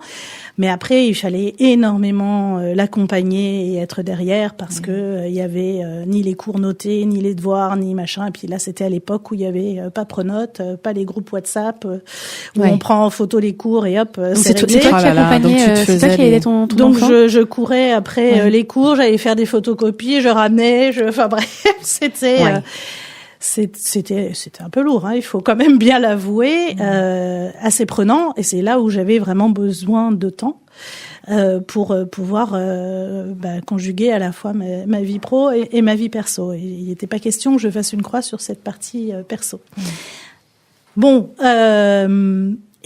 Mais après, il fallait énormément l'accompagner et être derrière parce que il y avait ni les cours notés, ni les devoirs, ni machin. Et puis là, c'était à l'époque où il y avait pas Pronote, pas les groupes WhatsApp où on prend en photo les cours et hop, c'est réglé. C'est toi qui accompagnais, c'est toi qui aidais ton donc enfant. je courais après les cours, j'allais faire des photocopies, je ramenais, enfin bref, c'était un peu lourd, hein, il faut quand même bien l'avouer, assez prenant, et c'est là où j'avais vraiment besoin de temps pour pouvoir conjuguer à la fois ma vie pro et ma vie perso. Et il n'était pas question que je fasse une croix sur cette partie perso. Bon,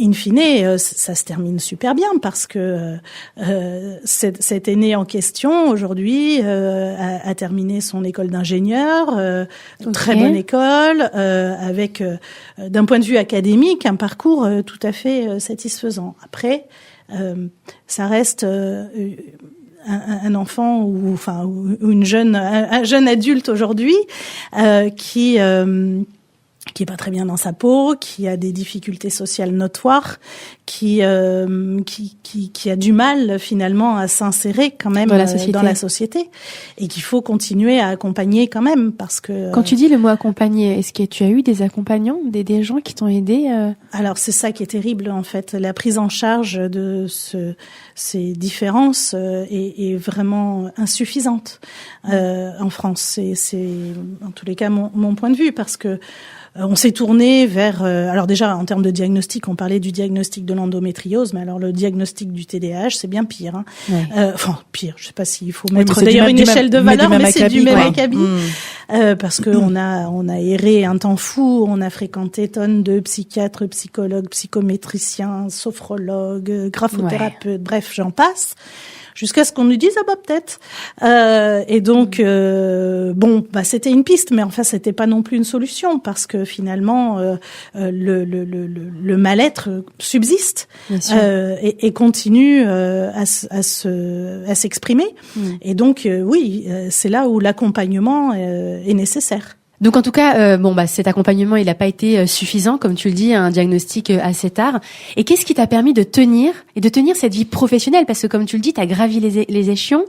in fine, ça se termine super bien parce que cet aîné en question aujourd'hui a terminé son école d'ingénieur, très bonne école, avec d'un point de vue académique un parcours tout à fait satisfaisant. Après, ça reste un enfant ou un jeune adulte aujourd'hui qui est pas très bien dans sa peau, qui a des difficultés sociales notoires, qui a du mal finalement à s'insérer quand même dans la société et qu'il faut continuer à accompagner quand même parce que Quand tu dis le mot accompagner, est-ce que tu as eu des accompagnants, des gens qui t'ont aidé Alors c'est ça qui est terrible en fait, la prise en charge de ces différences est vraiment insuffisante en France. C'est en tous les cas mon point de vue parce que on s'est tourné vers... alors déjà, en termes de diagnostic, on parlait du diagnostic de l'endométriose, mais alors le diagnostic du TDAH, c'est bien pire. Hein. Ouais. Pire, je sais pas s'il faut mettre d'ailleurs une échelle de valeur, mais c'est du même acabit. Parce que on a erré un temps fou, on a fréquenté tonnes de psychiatres, psychologues, psychométriciens, sophrologues, graphothérapeutes, bref, j'en passe. Jusqu'à ce qu'on nous dise peut-être. Et donc c'était une piste, mais enfin c'était pas non plus une solution parce que finalement le mal-être subsiste et continue à s'exprimer. Et donc c'est là où l'accompagnement est nécessaire. Donc en tout cas, cet accompagnement, il n'a pas été suffisant, comme tu le dis, un diagnostic assez tard. Et qu'est-ce qui t'a permis de tenir cette vie professionnelle? Parce que comme tu le dis, t'as gravi les échelons,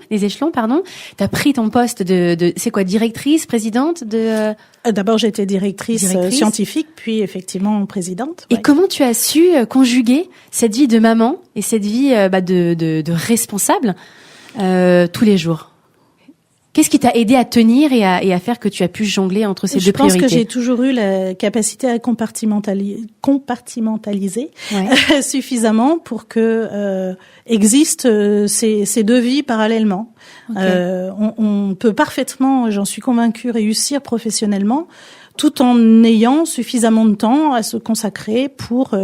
t'as pris ton poste de c'est quoi, directrice, présidente de... D'abord, j'étais directrice scientifique, puis effectivement présidente. Et comment tu as su conjuguer cette vie de maman et cette vie de responsable tous les jours? Qu'est-ce qui t'a aidé à tenir et à faire que tu as pu jongler entre ces deux priorités? Je pense que j'ai toujours eu la capacité à compartimentaliser suffisamment pour que existent ces deux vies parallèlement. Okay. On peut parfaitement, j'en suis convaincue, réussir professionnellement tout en ayant suffisamment de temps à se consacrer pour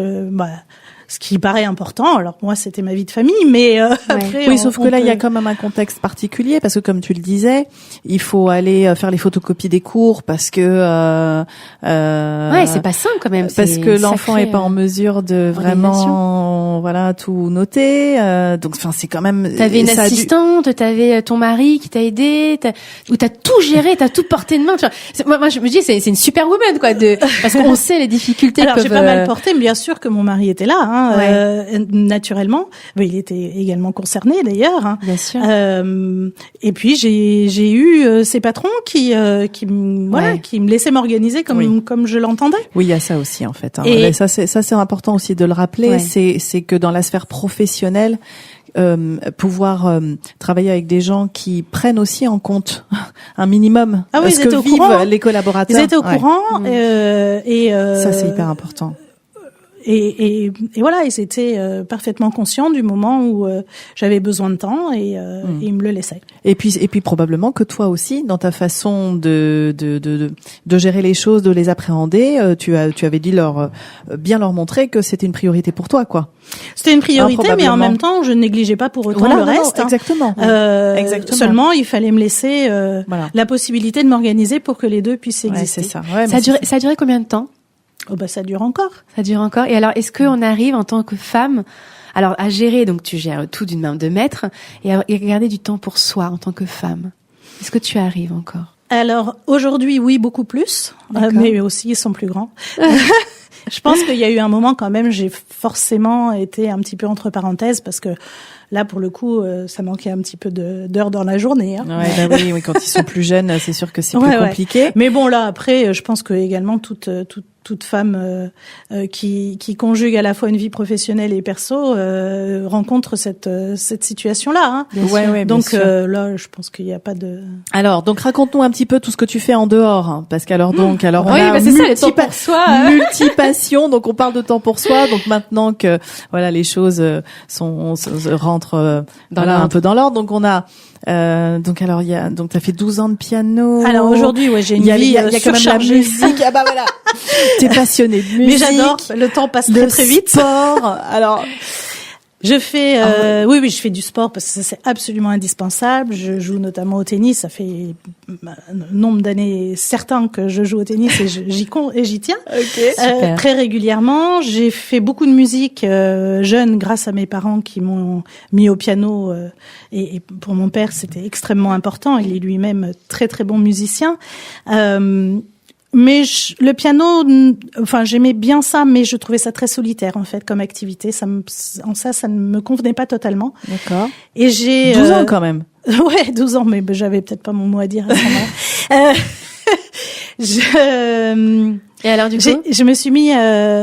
ce qui paraît important. Alors moi, c'était ma vie de famille, mais après... Oui, sauf que là, il y a quand même un contexte particulier, parce que comme tu le disais, il faut aller faire les photocopies des cours, parce que... c'est pas simple quand même. Parce que l'enfant est pas en mesure de vraiment tout noter. Donc, c'est quand même... T'avais une assistante, t'avais ton mari qui t'a aidé, ou t'as tout géré, t'as tout porté de main. Moi, je me dis, c'est une superwoman, quoi, parce qu'on sait les difficultés. Alors, j'ai pas mal porté, mais bien sûr que mon mari était là, naturellement. Mais il était également concerné d'ailleurs. Hein. Bien sûr. Et puis j'ai eu ces patrons qui me laissaient m'organiser comme je l'entendais. Oui, il y a ça aussi en fait. Hein. Et ça c'est important aussi de le rappeler. C'est que dans la sphère professionnelle, pouvoir travailler avec des gens qui prennent aussi en compte un minimum ce que vivent les collaborateurs. Ils étaient au courant et ça c'est hyper important. Et voilà, ils étaient parfaitement conscients du moment où j'avais besoin de temps et ils me le laissaient. Et puis probablement que toi aussi, dans ta façon de gérer les choses, de les appréhender, tu avais dit bien leur montrer que c'était une priorité pour toi, quoi. C'était une priorité, mais en même temps, je ne négligeais pas pour autant le reste. Exactement. Exactement. Seulement, il fallait me laisser la possibilité de m'organiser pour que les deux puissent exister. C'est ça. Ça a duré combien de temps? Ça dure encore. Ça dure encore. Et alors, est-ce qu'on arrive en tant que femme Alors, à gérer, donc tu gères tout d'une main de maître, et à garder du temps pour soi en tant que femme. Est-ce que tu arrives encore? Alors, aujourd'hui, oui, beaucoup plus, mais aussi, ils sont plus grands. Je pense qu'il y a eu un moment quand même, j'ai forcément été un petit peu entre parenthèses parce que là, pour le coup, ça manquait un petit peu d'heures dans la journée. Hein. Ouais, bah oui, quand ils sont plus jeunes, c'est sûr que c'est plus compliqué. Ouais. Mais bon, là, après, je pense que également toute femme qui conjugue à la fois une vie professionnelle et perso rencontre cette situation-là. Hein. Ouais, donc là, je pense qu'il n'y a pas de. Alors, donc raconte-nous un petit peu tout ce que tu fais en dehors, hein, parce qu'alors on oui, a c'est ça, le temps pour soi. multi-passion. Donc on parle de temps pour soi. Donc maintenant que voilà les choses rentrent un peu dans l'ordre. Donc on a donc t'as fait 12 ans de piano. Alors aujourd'hui, j'ai une vie il y a quand même la musique. Ah bah voilà. T'es passionné de musique. Mais j'adore. Le temps passe très très vite. Sport. Alors. Je fais, oui, je fais du sport parce que c'est absolument indispensable. Je joue notamment au tennis. Ça fait un nombre d'années certains que je joue au tennis et j'y tiens. Très régulièrement. J'ai fait beaucoup de musique jeune grâce à mes parents qui m'ont mis au piano. Et pour mon père, c'était extrêmement important. Il est lui-même très très bon musicien. Mais le piano, enfin, j'aimais bien ça, mais je trouvais ça très solitaire, en fait, comme activité. Ça ne me convenait pas totalement. D'accord. Et j'ai... 12 ans quand même. Ouais, 12 ans, mais j'avais peut-être pas mon mot à dire à ce moment-là. Et alors, du coup? Je me suis mis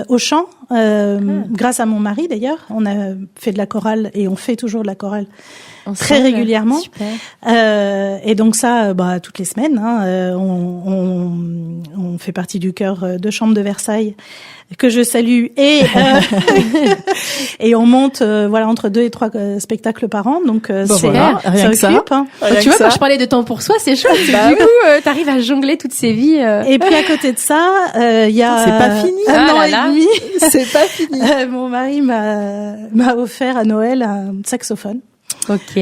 au chant, grâce à mon mari, d'ailleurs. On a fait de la chorale et on fait toujours de la chorale. Ensemble, très régulièrement. Super. Et donc ça, toutes les semaines, hein, on fait partie du chœur de chambre de Versailles que je salue et et on monte entre 2 et 3 spectacles par an. Donc rien que ça. Hein. Tu vois, quand je parlais de temps pour soi, c'est chouette. Du coup, t'arrives à jongler toutes ces vies. Et puis à côté de ça, il y a c'est pas fini. Un an et demi. C'est pas fini. Mon mari m'a offert à Noël un saxophone. Ok.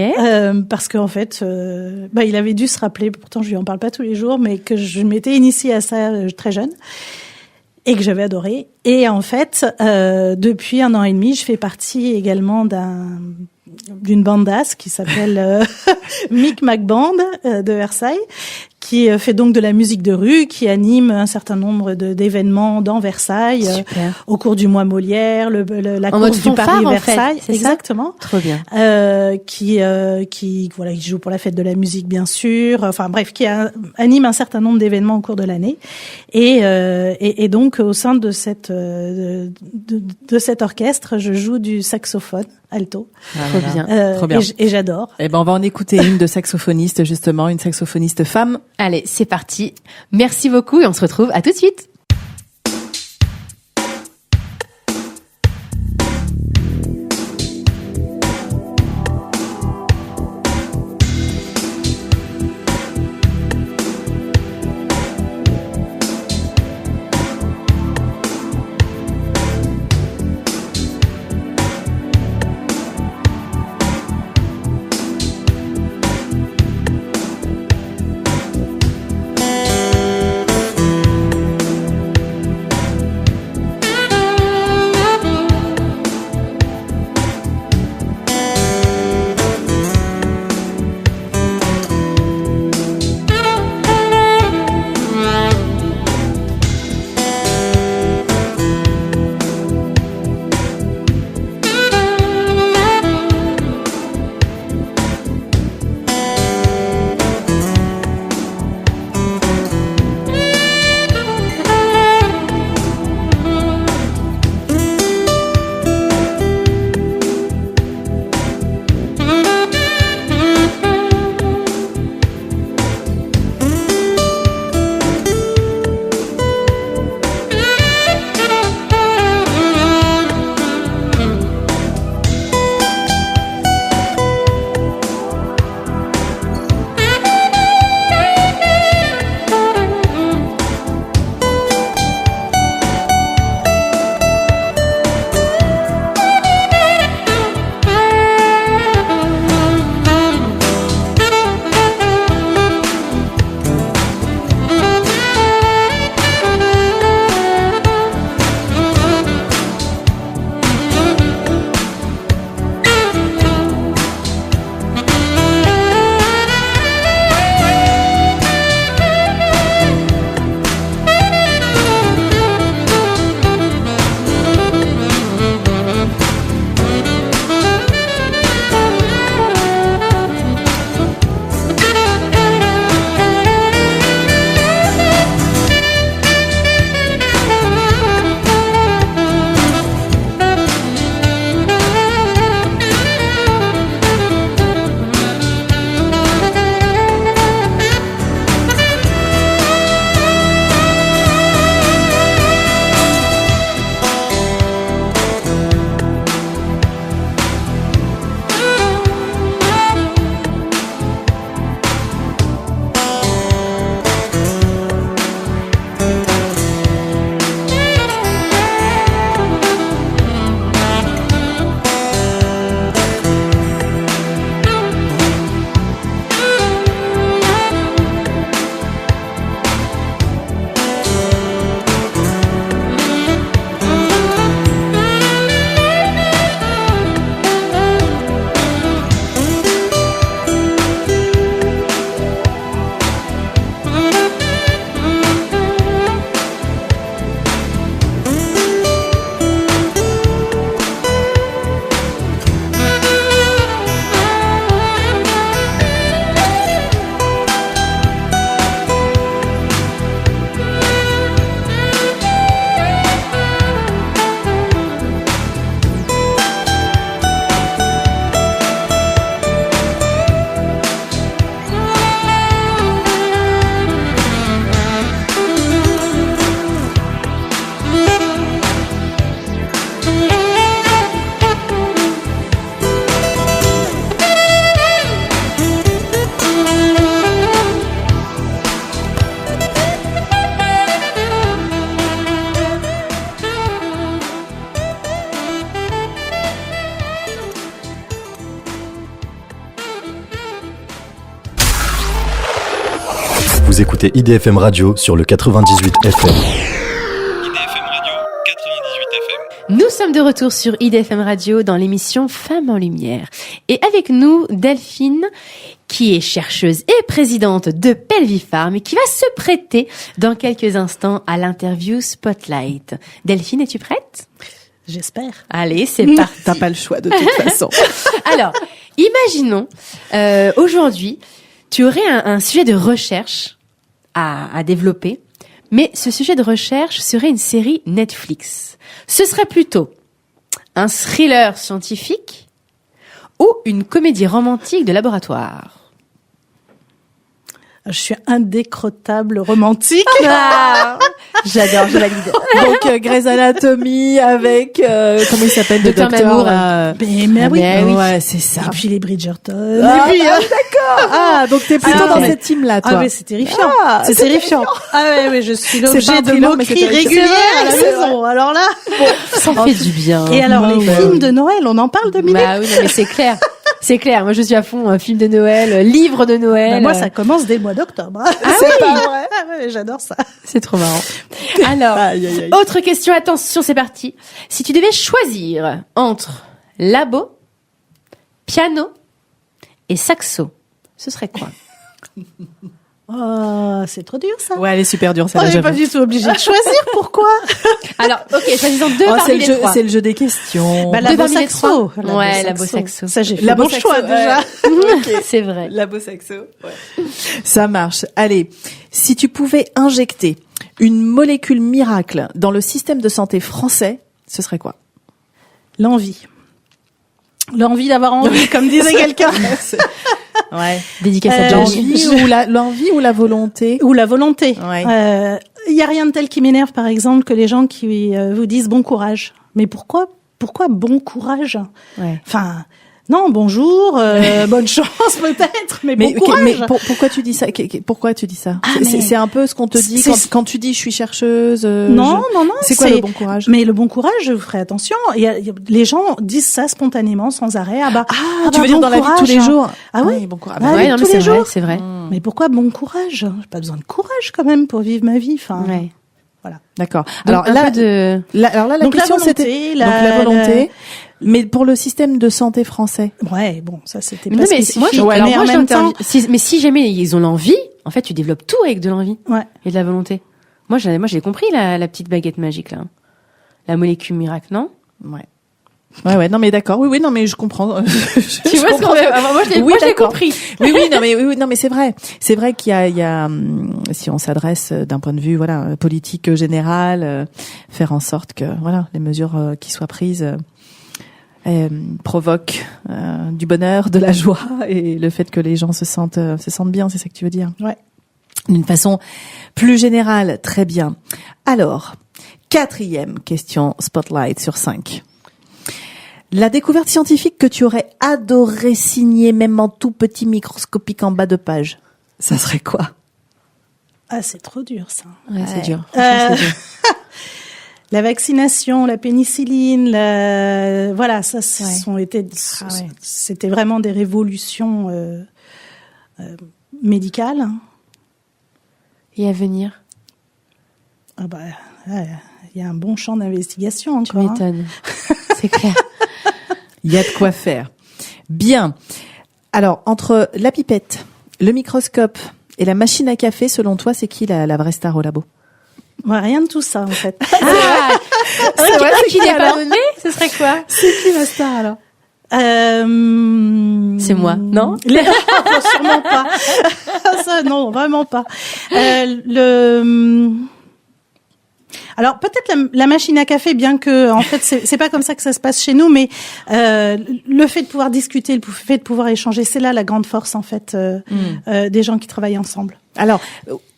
Parce qu'en fait, il avait dû se rappeler, pourtant je lui en parle pas tous les jours, mais que je m'étais initiée à ça très jeune et que j'avais adoré. Et en fait, depuis 1 an et demi, je fais partie également d'une bandasse qui s'appelle Mic Mac Band de Versailles, qui fait donc de la musique de rue, qui anime un certain nombre d'événements dans Versailles au cours du mois Molière, la course du Paris-Versailles, en fait, exactement. Trop bien. Qui joue pour la fête de la musique bien sûr. Enfin bref, qui anime un certain nombre d'événements au cours de l'année. Et donc au sein de cet orchestre, je joue du saxophone alto. Trop bien. Trop bien. Et j'adore. Eh ben on va en écouter une de saxophoniste justement, une saxophoniste femme. Allez, c'est parti. Merci beaucoup et on se retrouve à tout de suite. écoutez IDFM Radio sur le 98 FM. Nous sommes de retour sur IDFM Radio dans l'émission Femmes en Lumière. Et avec nous, Delphine, qui est chercheuse et présidente de Pelvifarm et qui va se prêter dans quelques instants à l'interview Spotlight. Delphine, es-tu prête ? J'espère. Allez, c'est parti. T'as pas le choix de toute façon. Alors, imaginons, aujourd'hui, tu aurais un sujet de recherche à développer, mais ce sujet de recherche serait une série Netflix. Ce serait plutôt un thriller scientifique ou une comédie romantique de laboratoire. Je suis indécrottable romantique. Ah, j'adore, je valide. Donc Grey's Anatomy avec comment il s'appelle le docteur Mamour. Mais oui. Ouais, c'est ça. Et puis les Bridgerton. Ah, et puis, d'accord. Ah, donc t'es plutôt dans cette team-là, toi. Ah, mais c'est terrifiant. Ah, c'est terrifiant. Ah ouais, je suis C'est pas l'objet un de thriller, mais moqueries c'est terrifiant. régulières à la C'est vrai. maison. Alors là. Ça fait du bien. Et alors, les Bah films oui. de Noël, on en parle, Dominique? Bah oui, non, mais c'est clair. C'est clair. Moi, je suis à fond film de Noël, livre de Noël. Bah, moi, ça commence dès le mois d'octobre. C'est pas vrai. Ah ouais, j'adore ça. C'est trop marrant. Alors, Aïe, aïe, aïe. autre question, attention, c'est parti. Si tu devais choisir entre labo, piano et saxo, ce serait quoi? Oh, c'est trop dur, ça. Ouais, elle est super dure, On celle-là, n'est pas j'avoue. du tout obligé de choisir. Pourquoi? Alors, ok, choisissons deux Oh, parmi les trois. c'est le jeu des questions. Bah, Deux labo parmi les saxo. trois. Ouais, labo saxo. Ça, j'ai fait Labo bon saxo, choix, déjà. C'est vrai. Labo saxo. Ouais. Ça marche. Allez, si tu pouvais injecter une molécule miracle dans le système de santé français, ce serait quoi? L'envie. L'envie d'avoir envie, comme disait quelqu'un. Ouais. Dédicace à Johnny. L'envie ou la volonté? Ou la volonté. Ouais. Il y a rien de tel qui m'énerve, par exemple, que les gens qui vous disent bon courage. Mais pourquoi bon courage? Ouais. Enfin, non, bonjour, bonne chance peut-être, mais bon courage. Mais pourquoi tu dis ça? Pourquoi tu dis ça? Ah, C'est un peu ce qu'on te dit quand tu dis je suis chercheuse. Non. C'est quoi le bon courage? Mais le bon courage, je ferai attention. Les gens disent ça spontanément, sans arrêt. Tu veux dire bon dans la vie de tous les courage. jours? Ah oui. bon courage. Ah, Ouais, oui, non, mais tous les c'est vrai, jours. c'est vrai. Mais pourquoi bon courage? J'ai pas besoin de courage quand même pour vivre ma vie. Enfin, Ouais. D'accord. Alors Alors là, de... la Donc, question la volonté, c'était donc la volonté. Mais pour le système de santé français. ouais, bon, ça c'était Mais pas non, mais spécifique. moi, mais en même temps, mais si jamais ils ont l'envie, en fait, tu développes tout avec de l'envie ouais. et de la volonté. Moi, j'ai compris la petite baguette magique là, la molécule miracle, non? Ouais. Ouais, non, mais d'accord. Oui, non, mais je comprends. Tu vois ce qu'on veut? Moi, je l'ai d'accord. compris. Oui, non, mais c'est vrai. C'est vrai qu'il y a, si on s'adresse d'un point de vue, voilà, politique général, faire en sorte que, voilà, les mesures qui soient prises provoquent du bonheur, de la joie et le fait que les gens se sentent bien, c'est ça que tu veux dire? Ouais. D'une façon plus générale, très bien. Alors, 4e question Spotlight sur 5. La découverte scientifique que tu aurais adoré signer, même en tout petit microscopique en bas de page, ça serait quoi? Ah, c'est trop dur ça. Ouais, c'est dur. Euh, La vaccination, la pénicilline, voilà, ça, c'était vraiment des révolutions médicales. Et à venir? Ah bah, il y a un bon champ d'investigation Tu encore. hein. m'étonnes. C'est clair. Il y a de quoi faire. Bien. Alors, entre la pipette, le microscope et la machine à café, selon toi, c'est qui la vraie star au labo? Ouais, rien de tout ça, en fait. Ah, C'est vrai, c'est qui qui n'est pas alors donné, ce serait quoi? C'est qui la star alors? C'est moi, non? Sûrement pas. Ça, non, vraiment pas. Alors peut-être la machine à café, bien que en fait c'est pas comme ça que ça se passe chez nous, mais le fait de pouvoir discuter, le fait de pouvoir échanger, c'est là la grande force en fait des gens qui travaillent ensemble. Alors,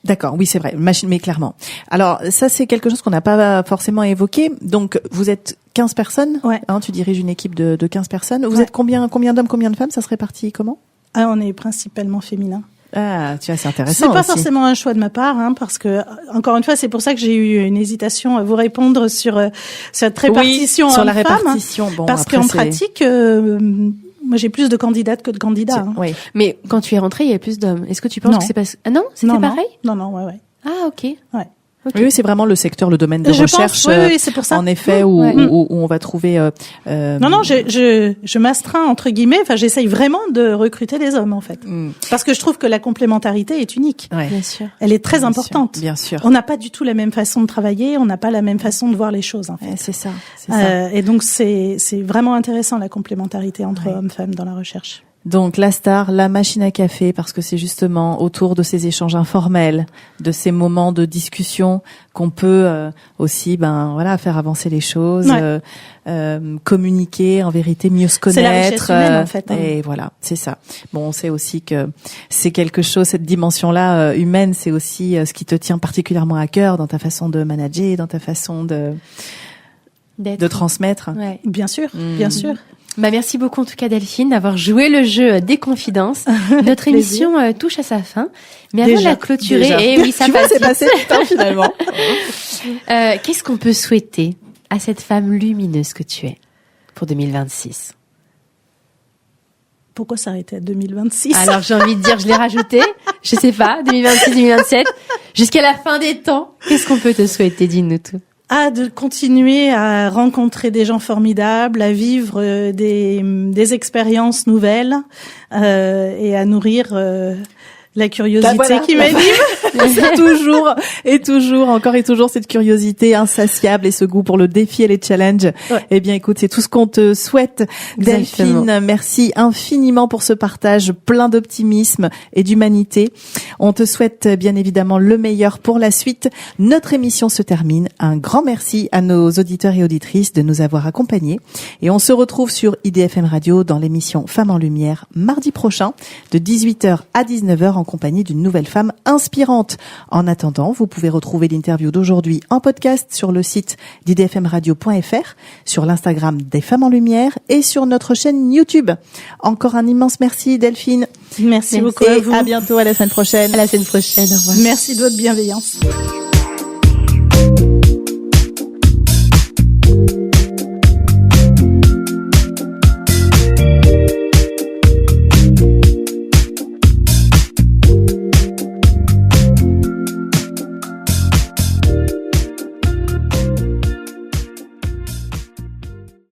d'accord, oui, c'est vrai, machine, mais clairement. Alors, ça, c'est quelque chose qu'on n'a pas forcément évoqué. Donc, vous êtes 15 personnes. Ouais. Hein, tu diriges une équipe de 15 personnes. Vous Ouais. êtes combien d'hommes, combien de femmes? Ça se répartit comment? Ah, on est principalement féminin. Ah, tu vois, c'est intéressant. C'est pas aussi. forcément un choix de ma part, hein, parce que encore une fois, c'est pour ça que j'ai eu une hésitation à vous répondre sur cette répartition sur la homme-femme, répartition. Bon, parce après, qu'en c'est- pratique, Moi, j'ai plus de candidates que de candidats. Hein. Oui. Mais quand tu es rentrée, il y avait plus d'hommes. Est-ce que tu penses Non. que c'est parce... Ah non, c'était pareil? Non, ouais. Ah, ok. Ouais. Oui, c'est vraiment le secteur, le domaine de recherche. Oui, c'est pour ça. En effet, où on va trouver. Non, je m'astreins entre guillemets. Enfin, j'essaye vraiment de recruter des hommes en fait, parce que je trouve que la complémentarité est unique. Ouais. Bien sûr. Elle est très importante. Bien sûr. On n'a pas du tout la même façon de travailler, on n'a pas la même façon de voir les choses en fait. C'est ça. Et donc c'est vraiment intéressant la complémentarité entre hommes-femmes dans la recherche. Donc la star, la machine à café, parce que c'est justement autour de ces échanges informels, de ces moments de discussion qu'on peut aussi, faire avancer les choses, communiquer, en vérité mieux se connaître. C'est la richesse humaine en fait. Et voilà, c'est ça. Bon, on sait aussi que c'est quelque chose, cette dimension-là humaine, c'est aussi ce qui te tient particulièrement à cœur dans ta façon de manager, dans ta façon de transmettre. Ouais. Bien sûr, bien sûr. Merci beaucoup en tout cas Delphine d'avoir joué le jeu des confidences. Notre émission touche à sa fin. Mais avant de la clôturer, oui, ça passe. C'est passé vite finalement. Qu'est-ce qu'on peut souhaiter à cette femme lumineuse que tu es pour 2026? Pourquoi s'arrêter à 2026? Alors j'ai envie de dire, je l'ai rajouté. Je sais pas, 2026, 2027, jusqu'à la fin des temps. Qu'est-ce qu'on peut te souhaiter? Dis-nous tout. De continuer à rencontrer des gens formidables, à vivre des expériences nouvelles et à nourrir la curiosité qui m'anime. C'est toujours cette curiosité insatiable et ce goût pour le défi et les challenges. Ouais. Eh bien, écoute, c'est tout ce qu'on te souhaite. Exactement. Delphine, merci infiniment pour ce partage plein d'optimisme et d'humanité. On te souhaite bien évidemment le meilleur pour la suite. Notre émission se termine. Un grand merci à nos auditeurs et auditrices de nous avoir accompagnés. Et on se retrouve sur IDFM Radio dans l'émission Femmes en Lumière mardi prochain de 18h à 19h en compagnie d'une nouvelle femme inspirante. En attendant, vous pouvez retrouver l'interview d'aujourd'hui en podcast sur le site d'idfmradio.fr, sur l'Instagram des Femmes en Lumière et sur notre chaîne YouTube. Encore un immense merci Delphine. Merci beaucoup à vous. À bientôt, à la semaine prochaine. À la semaine prochaine, au revoir. Merci de votre bienveillance.